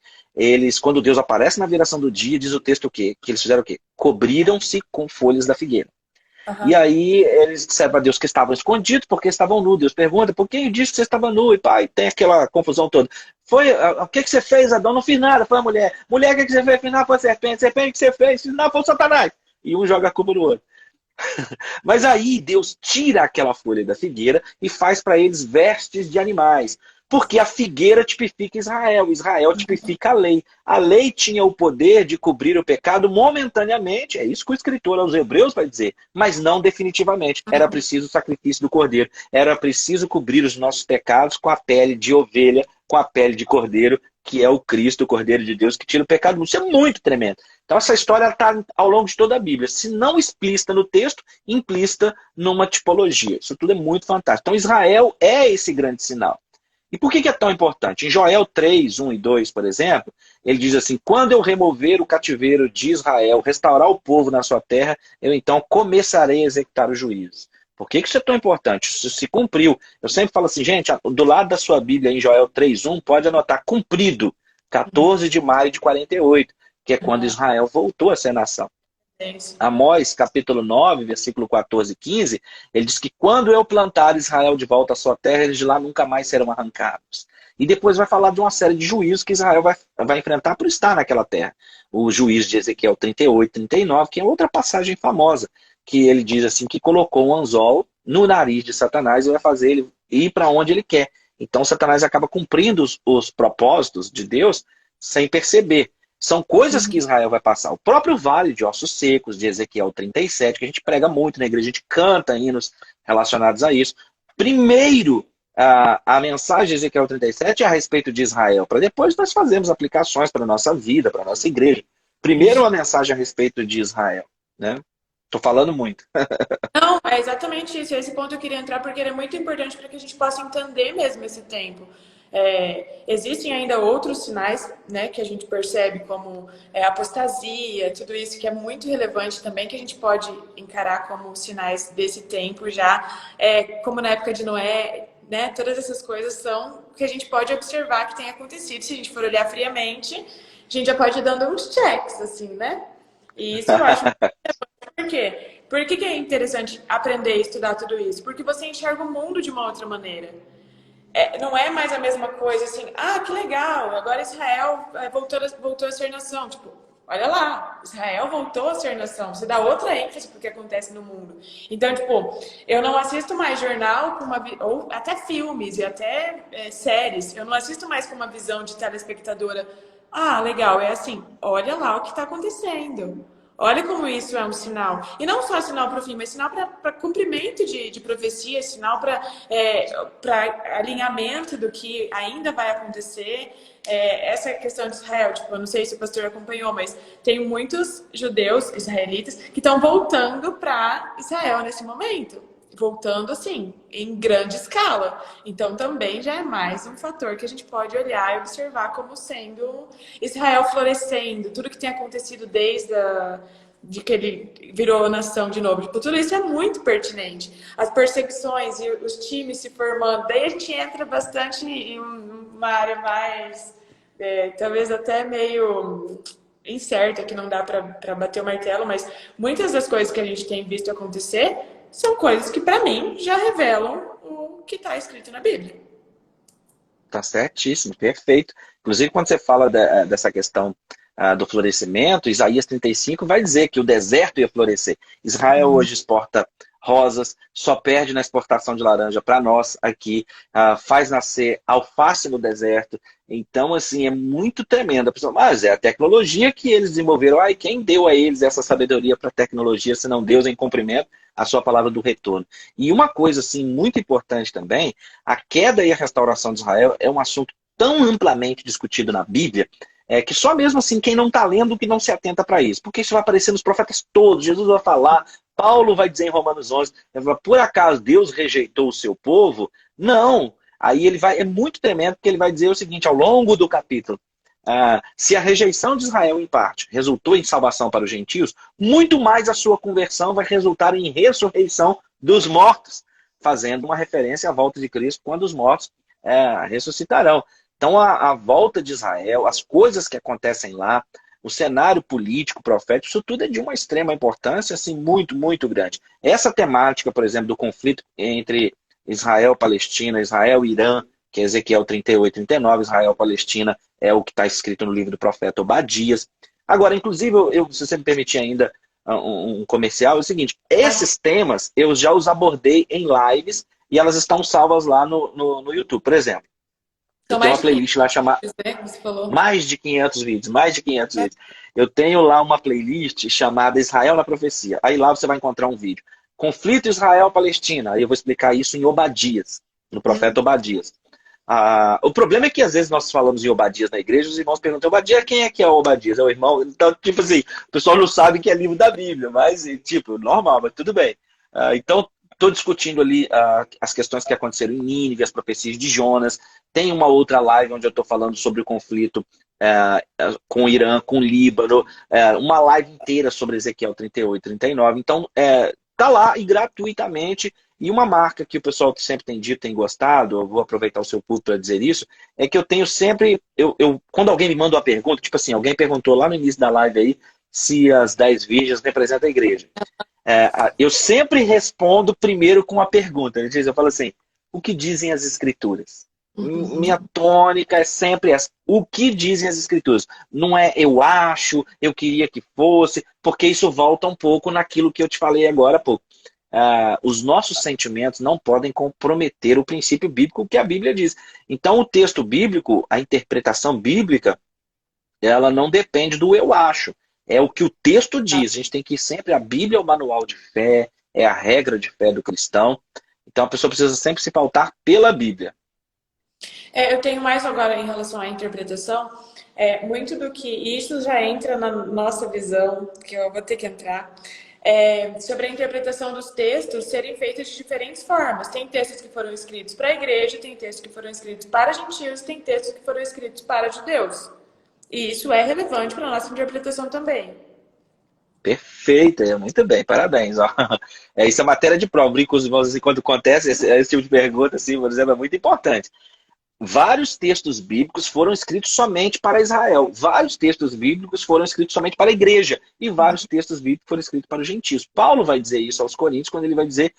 quando Deus aparece na viração do dia, diz o texto o quê? Que eles fizeram o quê? Cobriram-se com folhas da figueira. E Uhum. aí eles disseram para Deus que estavam escondidos porque estavam nus. Deus pergunta, por que disse que você estava nu? E pai, tem aquela confusão toda. Foi, o que você fez, Adão? Não fiz nada, foi a mulher. Mulher, o que você fez? Fiz nada, foi a serpente. Serpente, o que você fez? Fiz nada, foi o Satanás. E um joga a culpa no outro. Mas aí Deus tira aquela folha da figueira e faz para eles vestes de animais. Porque a figueira tipifica Israel, Israel tipifica a lei. A lei tinha o poder de cobrir o pecado momentaneamente, é isso que o escritor aos Hebreus vai dizer, mas não definitivamente. Era preciso o sacrifício do cordeiro, era preciso cobrir os nossos pecados com a pele de ovelha, com a pele de cordeiro, que é o Cristo, o Cordeiro de Deus, que tira o pecado. Isso é muito tremendo. Então essa história está ao longo de toda a Bíblia, se não explícita no texto, implícita numa tipologia. Isso tudo é muito fantástico. Então Israel é esse grande sinal. E por que é tão importante? Em Joel 3, 1 e 2, por exemplo, ele diz assim: quando eu remover o cativeiro de Israel, restaurar o povo na sua terra, eu então começarei a executar os juízos. Por que isso é tão importante? Isso se cumpriu. Eu sempre falo assim, gente, do lado da sua Bíblia, em Joel 3, 1, pode anotar cumprido, 14 de maio de 48, que é quando Israel voltou a ser nação. Amós, capítulo 9, versículo 14 e 15, ele diz que quando eu plantar Israel de volta à sua terra, eles de lá nunca mais serão arrancados. E depois vai falar de uma série de juízos que Israel vai enfrentar por estar naquela terra. O juízo de Ezequiel 38, 39, que é outra passagem famosa, que ele diz assim, que colocou um anzol no nariz de Satanás e vai fazer ele ir para onde ele quer. Então Satanás acaba cumprindo os propósitos de Deus sem perceber. São coisas que Israel vai passar. O próprio vale de ossos secos, de Ezequiel 37, que a gente prega muito na igreja, a gente canta hinos relacionados a isso. Primeiro, a mensagem de Ezequiel 37 é a respeito de Israel, para depois nós fazermos aplicações para a nossa vida, para a nossa igreja. Primeiro, uma mensagem a respeito de Israel. Né? Estou falando muito. Não, é exatamente isso. Esse ponto eu queria entrar porque ele é muito importante para que a gente possa entender mesmo esse tempo. Existem ainda outros sinais, né, que a gente percebe, como apostasia, tudo isso que é muito relevante também, que a gente pode encarar como sinais desse tempo já, como na época de Noé, né, todas essas coisas são que a gente pode observar que tem acontecido. Se a gente for olhar friamente, a gente já pode ir dando uns checks, assim, né? E isso eu acho muito relevante. Por quê? Por que é interessante aprender e estudar tudo isso? Porque você enxerga o mundo de uma outra maneira. Não é mais a mesma coisa assim, que legal, agora Israel voltou a ser nação. Tipo, olha lá, Israel voltou a ser nação. Você dá outra ênfase pro que acontece no mundo. Então, tipo, eu não assisto mais jornal ou até filmes e até séries. Eu não assisto mais com uma visão de telespectadora. Legal, é assim, olha lá o que está acontecendo. Olha como isso é um sinal. E não só sinal para o fim, mas sinal para cumprimento de profecia, sinal para alinhamento do que ainda vai acontecer. Essa questão de Israel, tipo, eu não sei se o pastor acompanhou, mas tem muitos judeus israelitas que estão voltando para Israel nesse momento. Voltando, assim, em grande escala. Então, também já é mais um fator que a gente pode olhar e observar como sendo Israel florescendo, tudo que tem acontecido desde de que ele virou nação de novo. Tipo, tudo isso é muito pertinente. As perseguições e os times se formando. Daí a gente entra bastante em uma área mais, talvez até meio incerta, que não dá para bater o martelo, mas muitas das coisas que a gente tem visto acontecer são coisas que, para mim, já revelam o que está escrito na Bíblia. Tá certíssimo, perfeito. Inclusive, quando você fala dessa questão do florescimento, Isaías 35 vai dizer que o deserto ia florescer. Israel hoje exporta rosas, só perde na exportação de laranja para nós aqui, faz nascer alface no deserto. Então, assim, é muito tremendo. Mas é a tecnologia que eles desenvolveram. E quem deu a eles essa sabedoria para a tecnologia, se não Deus em cumprimento a sua palavra do retorno? E uma coisa, assim, muito importante também, a queda e a restauração de Israel é um assunto tão amplamente discutido na Bíblia, que só mesmo assim, quem não está lendo, que não se atenta para isso. Porque isso vai aparecer nos profetas todos. Jesus vai falar, Paulo vai dizer em Romanos 11, por acaso Deus rejeitou o seu povo? Não. Aí ele vai, é muito tremendo, porque ele vai dizer o seguinte, ao longo do capítulo, se a rejeição de Israel, em parte, resultou em salvação para os gentios, muito mais a sua conversão vai resultar em ressurreição dos mortos, fazendo uma referência à volta de Cristo, quando os mortos ressuscitarão. Então, a volta de Israel, as coisas que acontecem lá, o cenário político, profético, isso tudo é de uma extrema importância, assim, muito, muito grande. Essa temática, por exemplo, do conflito entre Israel e Palestina, Israel e Irã, que é Ezequiel 38, 39, Israel-Palestina, é o que está escrito no livro do profeta Obadias. Agora, inclusive, se você me permitir ainda um comercial, é o seguinte, esses temas eu já os abordei em lives e elas estão salvas lá no YouTube. Por exemplo, eu São tenho mais uma de 500 playlist lá chamada vídeos, né, que você falou. mais de 500 vídeos, mais de 500 vídeos. Eu tenho lá uma playlist chamada Israel na Profecia. Aí lá você vai encontrar um vídeo. Conflito Israel-Palestina. Aí eu vou explicar isso em Obadias, no profeta Obadias. O problema é que às vezes nós falamos em Obadias na igreja, os irmãos perguntam, Obadias, quem é que é o Obadias? É o irmão? Então, tipo assim, o pessoal não sabe que é livro da Bíblia, mas, tipo, normal, mas tudo bem. Então, estou discutindo ali as questões que aconteceram em Nínive, as profecias de Jonas. Tem uma outra live onde eu estou falando sobre o conflito com o Irã, com o Líbano. Uma live inteira sobre Ezequiel 38, 39. Então, tá lá e gratuitamente. E uma marca que o pessoal que sempre tem dito, tem gostado, eu vou aproveitar o seu público para dizer isso, é que eu tenho sempre, quando alguém me manda uma pergunta, tipo assim, alguém perguntou lá no início da live aí se as 10 virgens representam a igreja. Eu sempre respondo primeiro com uma pergunta. Eu falo assim, o que dizem as escrituras? Minha tônica é sempre essa. O que dizem as escrituras? Não é eu acho, eu queria que fosse, porque isso volta um pouco naquilo que eu te falei agora há pouco. Os nossos sentimentos não podem comprometer o princípio bíblico que a Bíblia diz. Então, o texto bíblico, a interpretação bíblica, ela não depende do eu acho. É o que o texto diz. A gente tem que ir sempre. A Bíblia é o manual de fé, é a regra de fé do cristão. Então, a pessoa precisa sempre se pautar pela Bíblia. Eu tenho mais agora em relação à interpretação. Muito do que isso já entra na nossa visão, que eu vou ter que entrar, sobre a interpretação dos textos serem feitos de diferentes formas. Tem textos que foram escritos para a igreja, tem textos que foram escritos para gentios, tem textos que foram escritos para judeus. E isso é relevante para a nossa interpretação também. Perfeito, muito bem, parabéns. Ó. Isso é matéria de prova. Brinco com os irmãos assim, quando acontece esse tipo de pergunta, assim, por exemplo, é muito importante. Vários textos bíblicos foram escritos somente para Israel. Vários textos bíblicos foram escritos somente para a igreja. E vários textos bíblicos foram escritos para os gentios. Paulo vai dizer isso aos Coríntios quando ele vai dizer,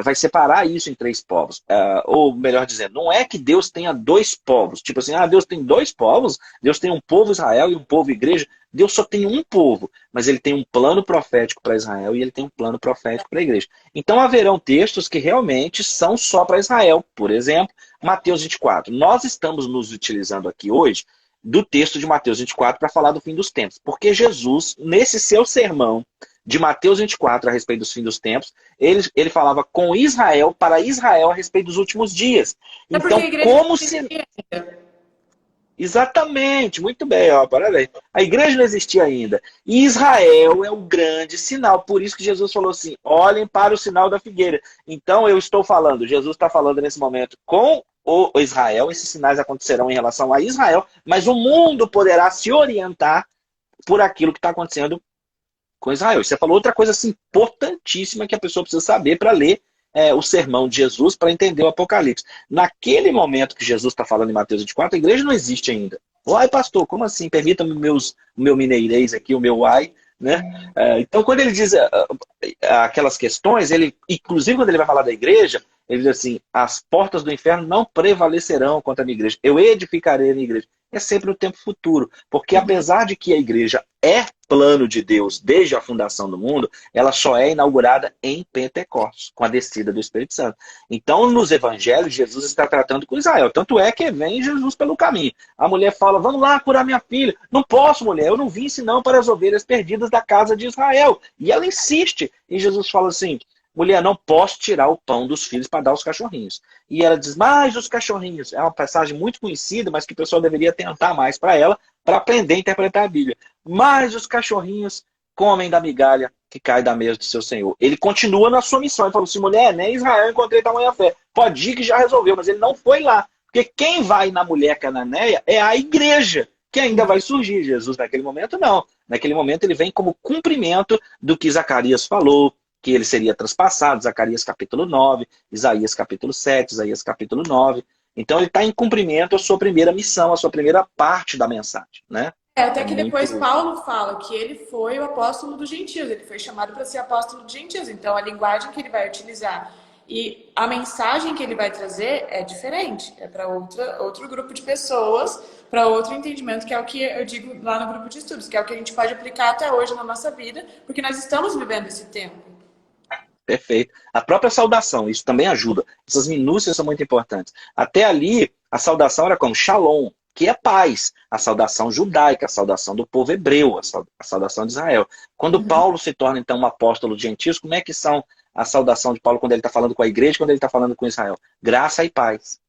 vai separar isso em três povos. Ou melhor dizendo, não é que Deus tenha dois povos. Tipo assim, Deus tem dois povos. Deus tem um povo Israel e um povo igreja. Deus só tem um povo, mas ele tem um plano profético para Israel e ele tem um plano profético para a igreja. Então haverão textos que realmente são só para Israel. Por exemplo, Mateus 24. Nós estamos nos utilizando aqui hoje do texto de Mateus 24 para falar do fim dos tempos. Porque Jesus, nesse seu sermão de Mateus 24 a respeito dos fins dos tempos, ele falava com Israel, para Israel a respeito dos últimos dias. Porque Então, a igreja como não se... existia ainda. Exatamente, muito bem, ó, parabéns. A igreja não existia ainda. E Israel é o grande sinal. Por isso que Jesus falou assim: olhem para o sinal da figueira. Então eu estou falando, Jesus está falando nesse momento com o Israel, esses sinais acontecerão em relação a Israel, mas o mundo poderá se orientar por aquilo que está acontecendo com Israel. Você falou outra coisa assim, importantíssima que a pessoa precisa saber para ler o sermão de Jesus para entender o Apocalipse. Naquele momento que Jesus está falando em Mateus 24, a igreja não existe ainda. Uai, pastor, como assim? Permita-me o meu mineirês aqui, o meu uai. Né? Então, quando ele diz aquelas questões, inclusive quando ele vai falar da igreja, ele diz assim, as portas do inferno não prevalecerão contra a minha igreja. Eu edificarei a minha igreja. É sempre no tempo futuro. Porque apesar de que a igreja é plano de Deus desde a fundação do mundo, ela só é inaugurada em Pentecostes, com a descida do Espírito Santo. Então, nos evangelhos, Jesus está tratando com Israel. Tanto é que vem Jesus pelo caminho. A mulher fala, vamos lá curar minha filha. Não posso, mulher, eu não vim senão para as ovelhas perdidas da casa de Israel. E ela insiste. E Jesus fala assim, mulher, não posso tirar o pão dos filhos para dar aos cachorrinhos. E ela diz, mas os cachorrinhos. É uma passagem muito conhecida, mas que o pessoal deveria tentar mais para ela, para aprender a interpretar a Bíblia. Mas os cachorrinhos comem da migalha que cai da mesa do seu Senhor. Ele continua na sua missão. Ele falou assim, mulher, nem Israel encontrei tamanha fé. Pode ir que já resolveu, mas ele não foi lá. Porque quem vai na mulher cananeia é a igreja, que ainda vai surgir. Jesus, naquele momento, não. Naquele momento, ele vem como cumprimento do que Zacarias falou, que ele seria transpassado, Zacarias capítulo 9, Isaías capítulo 7, Isaías capítulo 9. Então ele está em cumprimento a sua primeira missão, a sua primeira parte da mensagem, né? Até É que depois muito... Paulo fala que ele foi o apóstolo dos gentios, ele foi chamado para ser apóstolo dos gentios. Então a linguagem que ele vai utilizar E a mensagem que ele vai trazer é diferente, é para outro grupo de pessoas, para outro entendimento, que é o que eu digo lá no grupo de estudos, que é o que a gente pode aplicar até hoje na nossa vida, porque nós estamos vivendo esse tempo. Perfeito. A própria saudação, isso também ajuda. Essas minúcias são muito importantes. Até ali, a saudação era como Shalom, que é paz. A saudação judaica, a saudação do povo hebreu, a saudação de Israel. Quando Paulo se torna, então, um apóstolo de gentios, como é que são a saudação de Paulo quando ele está falando com a igreja, quando ele está falando com Israel? Graça e paz.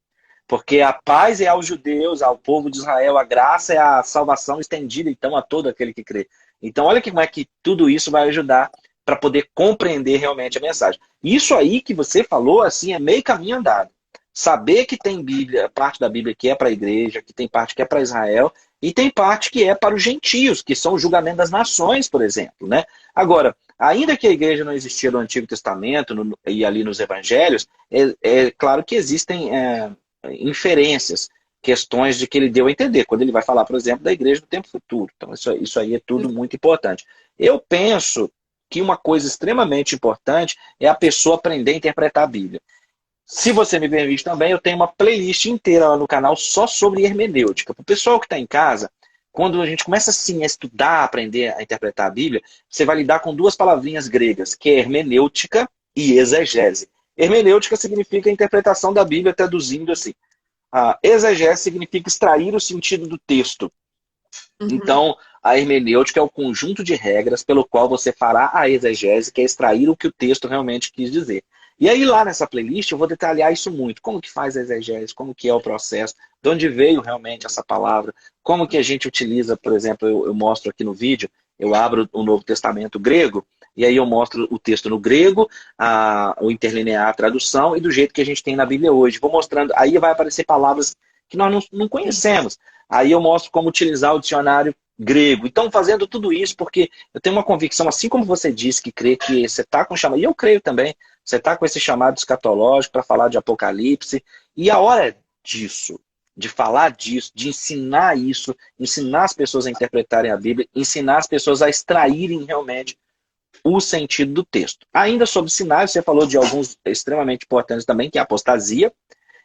Porque a paz é aos judeus, ao povo de Israel, a graça é a salvação estendida, então, a todo aquele que crê. Então, olha como é que tudo isso vai ajudar para poder compreender realmente a mensagem. Isso aí que você falou, assim, é meio caminho andado. Saber que tem Bíblia, parte da Bíblia que é para a igreja, que tem parte que é para Israel, e tem parte que é para os gentios, que são o julgamento das nações, por exemplo, né? Agora, ainda que a igreja não existia no Antigo Testamento e ali nos Evangelhos, é claro que existem inferências, questões de que ele deu a entender, quando ele vai falar, por exemplo, da igreja do tempo futuro. Então, isso aí é tudo muito importante. Eu penso que uma coisa extremamente importante é a pessoa aprender a interpretar a Bíblia. Se você me permite também, eu tenho uma playlist inteira lá no canal só sobre hermenêutica. Para o pessoal que está em casa, quando a gente começa assim a estudar, a aprender a interpretar a Bíblia, você vai lidar com duas palavrinhas gregas, que é hermenêutica e exegese. Hermenêutica significa a interpretação da Bíblia, traduzindo assim. A exegese significa extrair o sentido do texto. Então, a hermenêutica é o conjunto de regras pelo qual você fará a exegese, que é extrair o que o texto realmente quis dizer. E aí lá nessa playlist eu vou detalhar isso muito. Como que faz a exegese, como que é o processo, de onde veio realmente essa palavra, como que a gente utiliza, por exemplo, eu mostro aqui no vídeo, eu abro o Novo Testamento grego, e aí eu mostro o texto no grego, o interlinear, a tradução, e do jeito que a gente tem na Bíblia hoje. Vou mostrando, aí vai aparecer palavras que nós não conhecemos. Aí eu mostro como utilizar o dicionário grego. Então, fazendo tudo isso, porque eu tenho uma convicção, assim como você disse, que crê que você está com chamado, e eu creio também, você está com esse chamado escatológico para falar de Apocalipse, e a hora é disso, de falar disso, de ensinar isso, ensinar as pessoas a interpretarem a Bíblia, ensinar as pessoas a extraírem realmente o sentido do texto. Ainda sobre sinais, você falou de alguns extremamente importantes também, que é a apostasia,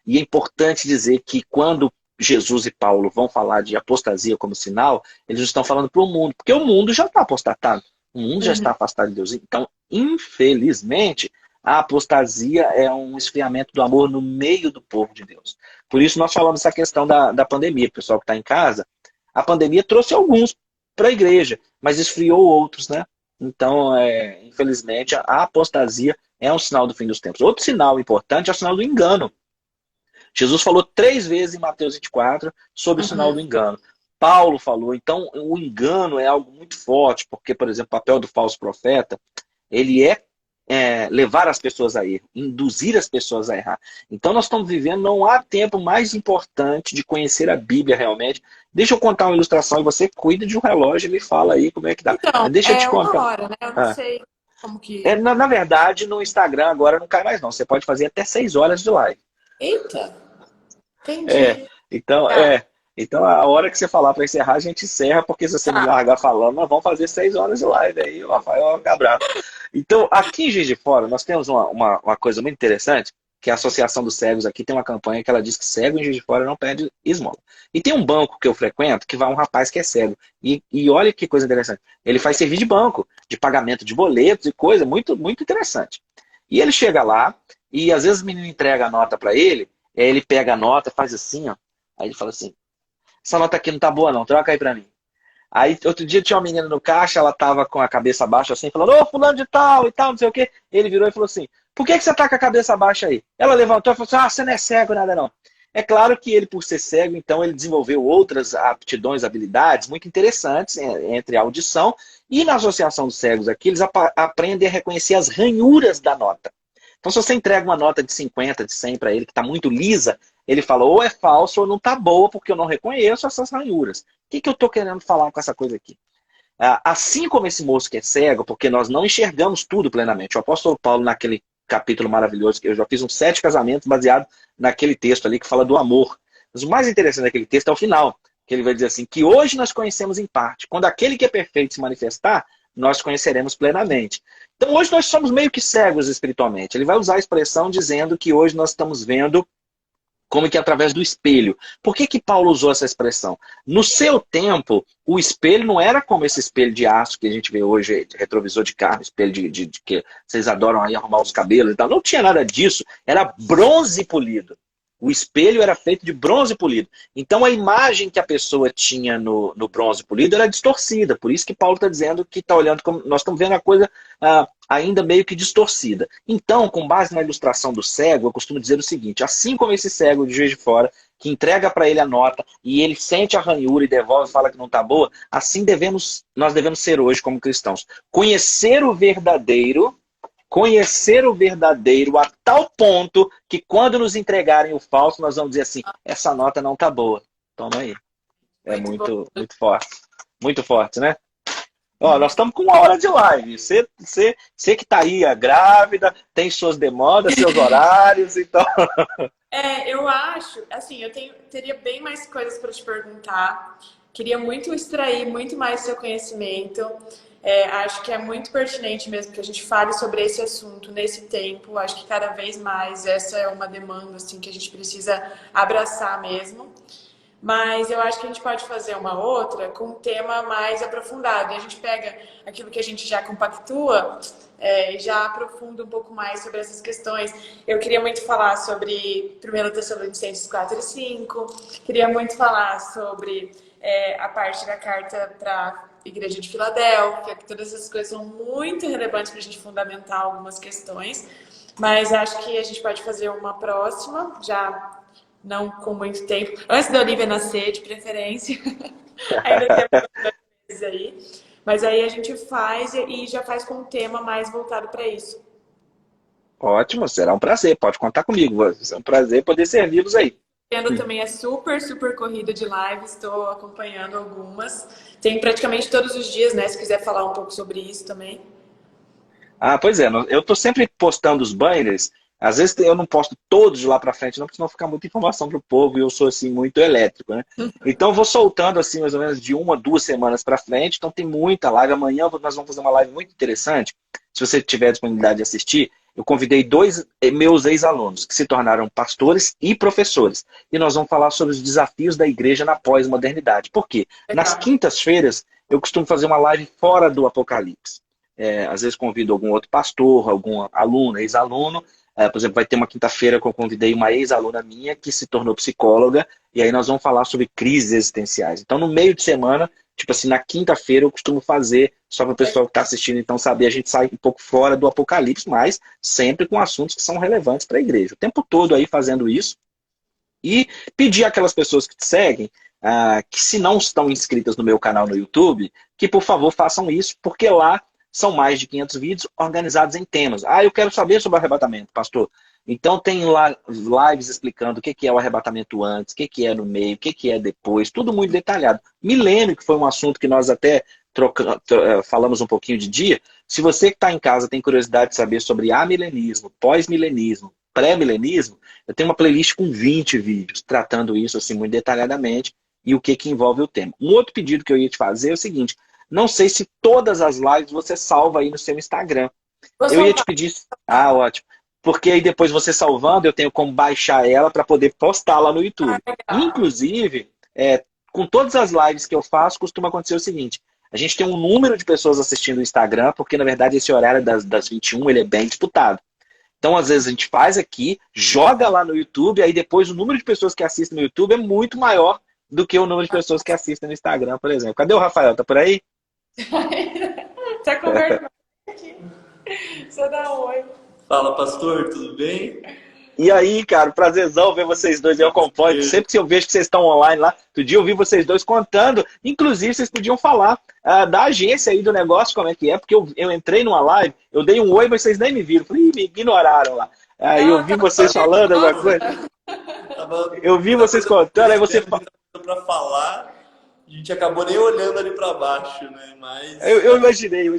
e é importante dizer que quando Jesus e Paulo vão falar de apostasia como sinal, eles estão falando para o mundo, porque o mundo já está apostatado, o mundo já está afastado de Deus. Então, infelizmente, a apostasia é um esfriamento do amor no meio do povo de Deus. Por isso nós falamos essa questão da pandemia, o pessoal que está em casa, a pandemia trouxe alguns para a igreja, mas esfriou outros, né? Então, infelizmente, a apostasia é um sinal do fim dos tempos. Outro sinal importante é o sinal do engano. Jesus falou 3 vezes em Mateus 24 sobre o sinal do engano. Paulo falou, então o engano é algo muito forte, porque, por exemplo, o papel do falso profeta, ele levar as pessoas a erro, induzir as pessoas a errar. Então nós estamos vivendo, não há tempo mais importante de conhecer a Bíblia realmente. Deixa eu contar uma ilustração e você cuida de um relógio e me fala aí como é que dá. Então, Deixa eu te uma contar. hora, né? Eu não sei como que... Na verdade, no Instagram agora não cai mais não. Você pode fazer até 6 horas de live. Eita, entendi. Então, Tá. então a hora que você falar para encerrar, a gente encerra, porque se você me largar falando, nós vamos fazer 6 horas de live aí, o Rafael vai ficar bravo. Então, aqui em Juiz de Fora, nós temos uma coisa muito interessante, que a Associação dos Cegos aqui tem uma campanha que ela diz que cego em Juiz de Fora não pede esmola. E tem um banco que eu frequento, que vai um rapaz que é cego. E olha que coisa interessante. Ele faz serviço de banco, de pagamento de boletos e coisa muito, muito interessante. E ele chega lá, e às vezes o menino entrega a nota para ele, aí ele pega a nota, faz assim, ó. Aí ele fala assim, essa nota aqui não tá boa não, troca aí pra mim. Aí outro dia tinha uma menina no caixa, ela tava com a cabeça baixa assim, falando, ô fulano de tal e tal, não sei o quê. Ele virou e falou assim, por que você tá com a cabeça baixa aí? Ela levantou e falou assim, você não é cego, nada não. É claro que ele, por ser cego, então ele desenvolveu outras aptidões, habilidades muito interessantes, entre a audição e na Associação dos Cegos aqui, eles aprendem a reconhecer as ranhuras da nota. Então, se você entrega uma nota de 50, de 100 para ele, que está muito lisa, ele fala, ou é falso ou não está boa, porque eu não reconheço essas ranhuras. O que eu estou querendo falar com essa coisa aqui? Assim como esse moço que é cego, porque nós não enxergamos tudo plenamente. O apóstolo Paulo, naquele capítulo maravilhoso, que eu já fiz uns 7 casamentos baseado naquele texto ali que fala do amor. Mas o mais interessante daquele texto é o final, que ele vai dizer assim, que hoje nós conhecemos em parte. Quando aquele que é perfeito se manifestar, nós conheceremos plenamente. Então hoje nós somos meio que cegos espiritualmente. Ele vai usar a expressão dizendo que hoje nós estamos vendo como que através do espelho. Por que que Paulo usou essa expressão? No seu tempo, o espelho não era como esse espelho de aço que a gente vê hoje, retrovisor de carro, espelho de que vocês adoram aí arrumar os cabelos e tal. Não tinha nada disso. Era bronze polido. O espelho era feito de bronze polido. Então a imagem que a pessoa tinha no bronze polido era distorcida. Por isso que Paulo está dizendo que está olhando como nós estamos vendo a coisa ainda meio que distorcida. Então, com base na ilustração do cego, eu costumo dizer o seguinte: assim como esse cego de Juiz de Fora, que entrega para ele a nota e ele sente a ranhura e devolve e fala que não está boa, assim nós devemos ser hoje como cristãos. Conhecer o verdadeiro a tal ponto que quando nos entregarem o falso, nós vamos dizer assim, essa nota não tá boa. Toma aí. É muito, muito forte. Muito forte, né? Ó, nós estamos com 1 hora de live. Você que tá aí, grávida, tem suas demandas, seus horários, então... Eu acho, assim, teria bem mais coisas para te perguntar. Queria muito extrair muito mais do seu conhecimento. Acho que é muito pertinente mesmo que a gente fale sobre esse assunto nesse tempo. Acho que cada vez mais essa é uma demanda assim, que a gente precisa abraçar mesmo. Mas eu acho que a gente pode fazer uma outra com um tema mais aprofundado. E a gente pega aquilo que a gente já compactua e já aprofunda um pouco mais sobre essas questões. Eu queria muito falar sobre 1 Tessalonicenses 4 e 5. Queria muito falar sobre a parte da carta para Igreja de Filadélfia, que todas essas coisas são muito relevantes para a gente fundamentar algumas questões, mas acho que a gente pode fazer uma próxima, já não com muito tempo, antes da Olivia nascer, de preferência, ainda temos 2 meses aí, mas aí a gente faz e já faz com um tema mais voltado para isso. Ótimo, será um prazer, pode contar comigo, é um prazer poder servi-los aí. Também é super, super corrida de live, estou acompanhando algumas. Tem praticamente todos os dias, né? Se quiser falar um pouco sobre isso também. Pois é, eu tô sempre postando os banners, às vezes eu não posto todos de lá pra frente, não, porque senão fica muita informação pro povo e eu sou assim muito elétrico, né? Então eu vou soltando assim mais ou menos de 1 a 2 semanas pra frente, então tem muita live. Amanhã nós vamos fazer uma live muito interessante, se você tiver disponibilidade de assistir. Eu convidei 2 meus ex-alunos, que se tornaram pastores e professores. E nós vamos falar sobre os desafios da igreja na pós-modernidade. Por quê? Nas quintas-feiras, eu costumo fazer uma live fora do Apocalipse. Às vezes convido algum outro pastor, algum aluno, ex-aluno. Por exemplo, vai ter uma quinta-feira que eu convidei uma ex-aluna minha que se tornou psicóloga. E aí nós vamos falar sobre crises existenciais. Então, no meio de semana, tipo assim, na quinta-feira eu costumo fazer, só para o pessoal que está assistindo então saber, a gente sai um pouco fora do Apocalipse, mas sempre com assuntos que são relevantes para a igreja. O tempo todo aí fazendo isso. E pedir àquelas pessoas que te seguem, que se não estão inscritas no meu canal no YouTube, que por favor façam isso, porque lá são mais de 500 vídeos organizados em temas. Eu quero saber sobre o arrebatamento, pastor. Então tem lá lives explicando o que é o arrebatamento antes, o que é no meio, o que é depois, tudo muito detalhado. Milênio, que foi um assunto que nós até falamos um pouquinho de dia. Se você que está em casa tem curiosidade de saber sobre amilenismo, pós-milenismo, pré-milenismo, eu tenho uma playlist com 20 vídeos tratando isso assim muito detalhadamente e o que envolve o tema. Um outro pedido que eu ia te fazer é o seguinte: não sei se todas as lives você salva aí no seu Instagram. Eu ia te pedir... ótimo. Porque aí depois você salvando, eu tenho como baixar ela para poder postar lá no YouTube. Inclusive, com todas as lives que eu faço, costuma acontecer o seguinte: a gente tem um número de pessoas assistindo o Instagram, porque na verdade esse horário das 21 ele é bem disputado. Então, às vezes a gente faz aqui, joga lá no YouTube, aí depois o número de pessoas que assistem no YouTube é muito maior do que o número de pessoas que assistem no Instagram, por exemplo. Cadê o Rafael? Tá por aí? Tá conversando aqui. Só dá um oi. Fala, pastor, tudo bem? E aí, cara, prazerzão ver vocês dois. Eu acompanho. Sempre que eu vejo que vocês estão online lá, outro dia eu vi vocês dois contando. Inclusive, vocês podiam falar da agência aí do negócio, como é que é, porque eu entrei numa live, eu dei um oi, mas vocês nem me viram. Falei, me ignoraram lá. Aí eu vi vocês falando alguma coisa. Eu vi vocês contando, aí você para falar. A gente acabou nem olhando ali para baixo, né? Mas... Eu imaginei.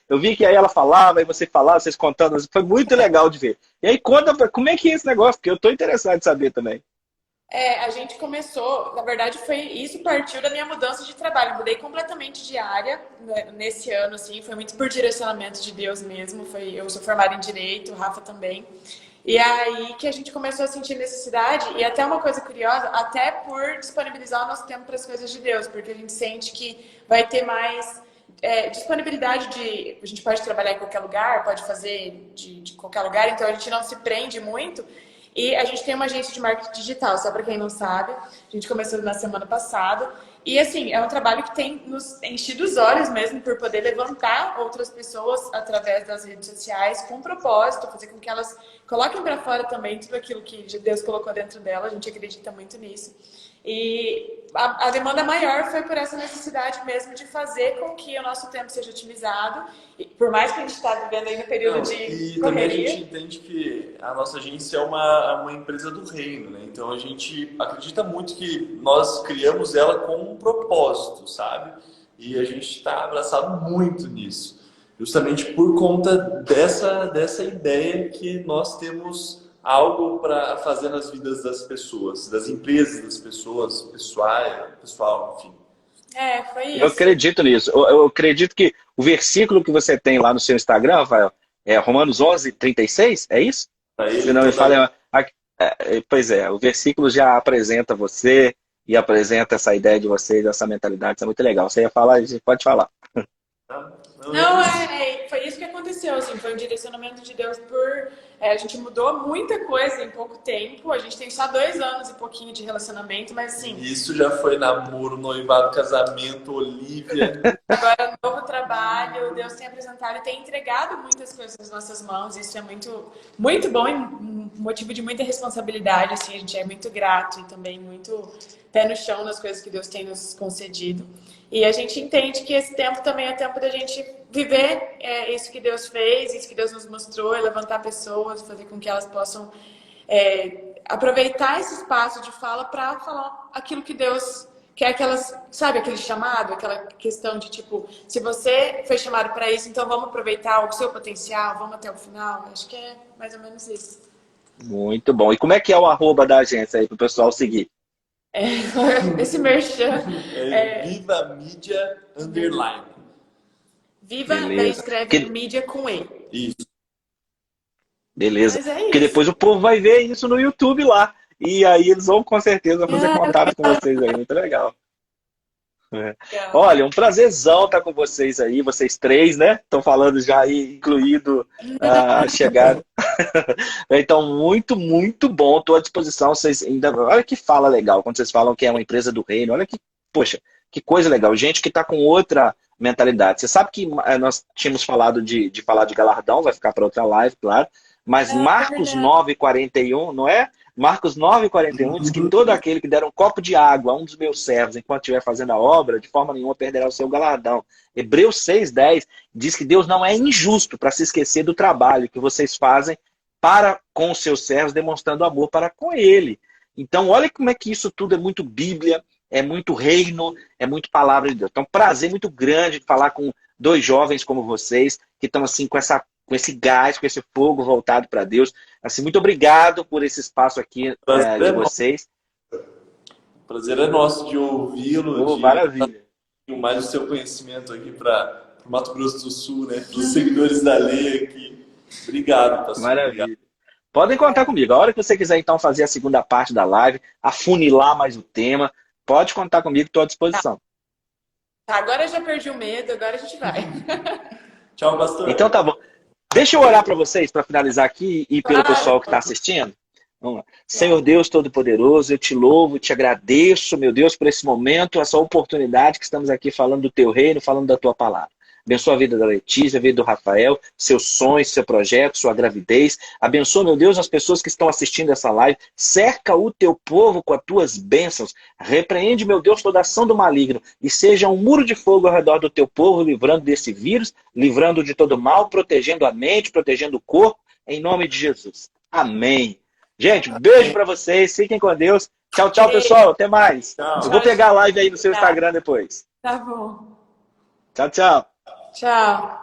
Eu vi que aí ela falava, aí você falava, vocês contando. Foi muito legal de ver. E aí conta, como é que é esse negócio? Porque eu tô interessado em saber também. A gente começou, na verdade, isso partiu da minha mudança de trabalho. Eu mudei completamente de área nesse ano, assim, foi muito por direcionamento de Deus mesmo. Eu sou formada em Direito, o Rafa também. E aí que a gente começou a sentir necessidade, e até uma coisa curiosa, até por disponibilizar o nosso tempo para as coisas de Deus, porque a gente sente que vai ter mais disponibilidade a gente pode trabalhar em qualquer lugar, pode fazer de qualquer lugar, então a gente não se prende muito. E a gente tem uma agência de marketing digital, só para quem não sabe. A gente começou na semana passada. E, assim, é um trabalho que tem nos enchido os olhos mesmo por poder levantar outras pessoas através das redes sociais com propósito, fazer com que elas coloquem para fora também tudo aquilo que Deus colocou dentro dela. A gente acredita muito nisso. E a demanda maior foi por essa necessidade mesmo de fazer com que o nosso tempo seja otimizado. E por mais que a gente está vivendo aí no período de e correria. também a gente entende que a nossa agência é uma empresa do reino, né? Então a gente acredita muito que nós criamos ela com um propósito, sabe? E a gente está abraçado muito nisso. Justamente por conta dessa ideia que nós temos algo para fazer nas vidas das pessoas, das empresas das pessoas, pessoal, enfim. Foi isso. Eu acredito nisso. Eu acredito que o versículo que você tem lá no seu Instagram, Rafael, é Romanos 11:36, é isso? Se não me falha. Pois é, o versículo já apresenta você e apresenta essa ideia de vocês, essa mentalidade. Isso é muito legal. Você ia falar, pode falar. Não, foi isso que aconteceu, assim, foi um direcionamento de Deus a gente mudou muita coisa em pouco tempo, a gente tem só 2 anos e pouquinho de relacionamento, mas assim... Isso já foi namoro, noivado, casamento, Olivia... Agora, novo trabalho, Deus tem apresentado e tem entregado muitas coisas nas nossas mãos, isso é muito, muito bom e um motivo de muita responsabilidade, assim, a gente é muito grato e também muito pé no chão nas coisas que Deus tem nos concedido. E a gente entende que esse tempo também é tempo da gente viver isso que Deus fez, isso que Deus nos mostrou, e levantar pessoas, fazer com que elas possam aproveitar esse espaço de fala para falar aquilo que Deus quer que elas, sabe, aquele chamado, aquela questão de tipo, se você foi chamado para isso, então vamos aproveitar o seu potencial, vamos até o final. Acho que é mais ou menos isso. Muito bom. E como é que é o arroba da agência aí para o pessoal seguir? Esse merchan. Viva Mídia _. Viva, daí escreve mídia com E. Isso. Beleza. Mas é Porque isso. depois o povo vai ver isso no YouTube lá. E aí eles vão com certeza fazer contato com vocês aí. Muito legal. Olha, um prazerzão estar com vocês aí, vocês 3, né? Estão falando já aí, incluído a chegada. Então, muito, muito bom. Estou à disposição. Vocês ainda... Olha que fala legal, quando vocês falam que é uma empresa do reino. Olha que, poxa, que coisa legal. Gente que está com outra mentalidade. Você sabe que nós tínhamos falado de falar de galardão, vai ficar para outra live, claro. Mas Marcos 9:41, não é? Marcos 9:41 diz que todo aquele que der um copo de água a um dos meus servos enquanto estiver fazendo a obra, de forma nenhuma perderá o seu galardão. Hebreus 6:10 diz que Deus não é injusto para se esquecer do trabalho que vocês fazem para com os seus servos, demonstrando amor para com ele. Então, olha como é que isso tudo é muito Bíblia, é muito reino, é muito palavra de Deus. Então, prazer muito grande de falar com 2 jovens como vocês, que estão assim com esse gás, com esse fogo voltado para Deus. Assim, muito obrigado por esse espaço aqui de vocês. O prazer é nosso de ouvi-lo, maravilha. Mais o seu conhecimento aqui para o Mato Grosso do Sul, né? Para os seguidores da lei aqui. Obrigado, pastor. Maravilha. Obrigado. Podem contar comigo. A hora que você quiser, então, fazer a segunda parte da live, afunilar mais o tema, pode contar comigo, estou à disposição. Tá, agora eu já perdi o medo, agora a gente vai. Tchau, pastor. Então tá bom. Deixa eu orar para vocês, para finalizar aqui, e pelo pessoal que está assistindo. Vamos lá. Senhor Deus Todo-Poderoso, eu te louvo, te agradeço, meu Deus, por esse momento, essa oportunidade que estamos aqui falando do teu reino, falando da tua palavra. Abençoa a vida da Letícia, a vida do Rafael, seus sonhos, seu projeto, sua gravidez. Abençoa, meu Deus, as pessoas que estão assistindo essa live. Cerca o teu povo com as tuas bênçãos. Repreende, meu Deus, toda ação do maligno. E seja um muro de fogo ao redor do teu povo, livrando desse vírus, livrando de todo mal, protegendo a mente, protegendo o corpo. Em nome de Jesus. Amém. Gente, um beijo para vocês. Fiquem com Deus. Tchau, tchau, pessoal. Até mais. Tchau. Eu vou pegar a live aí no seu Instagram depois. Tá bom. Tchau, tchau. Tchau.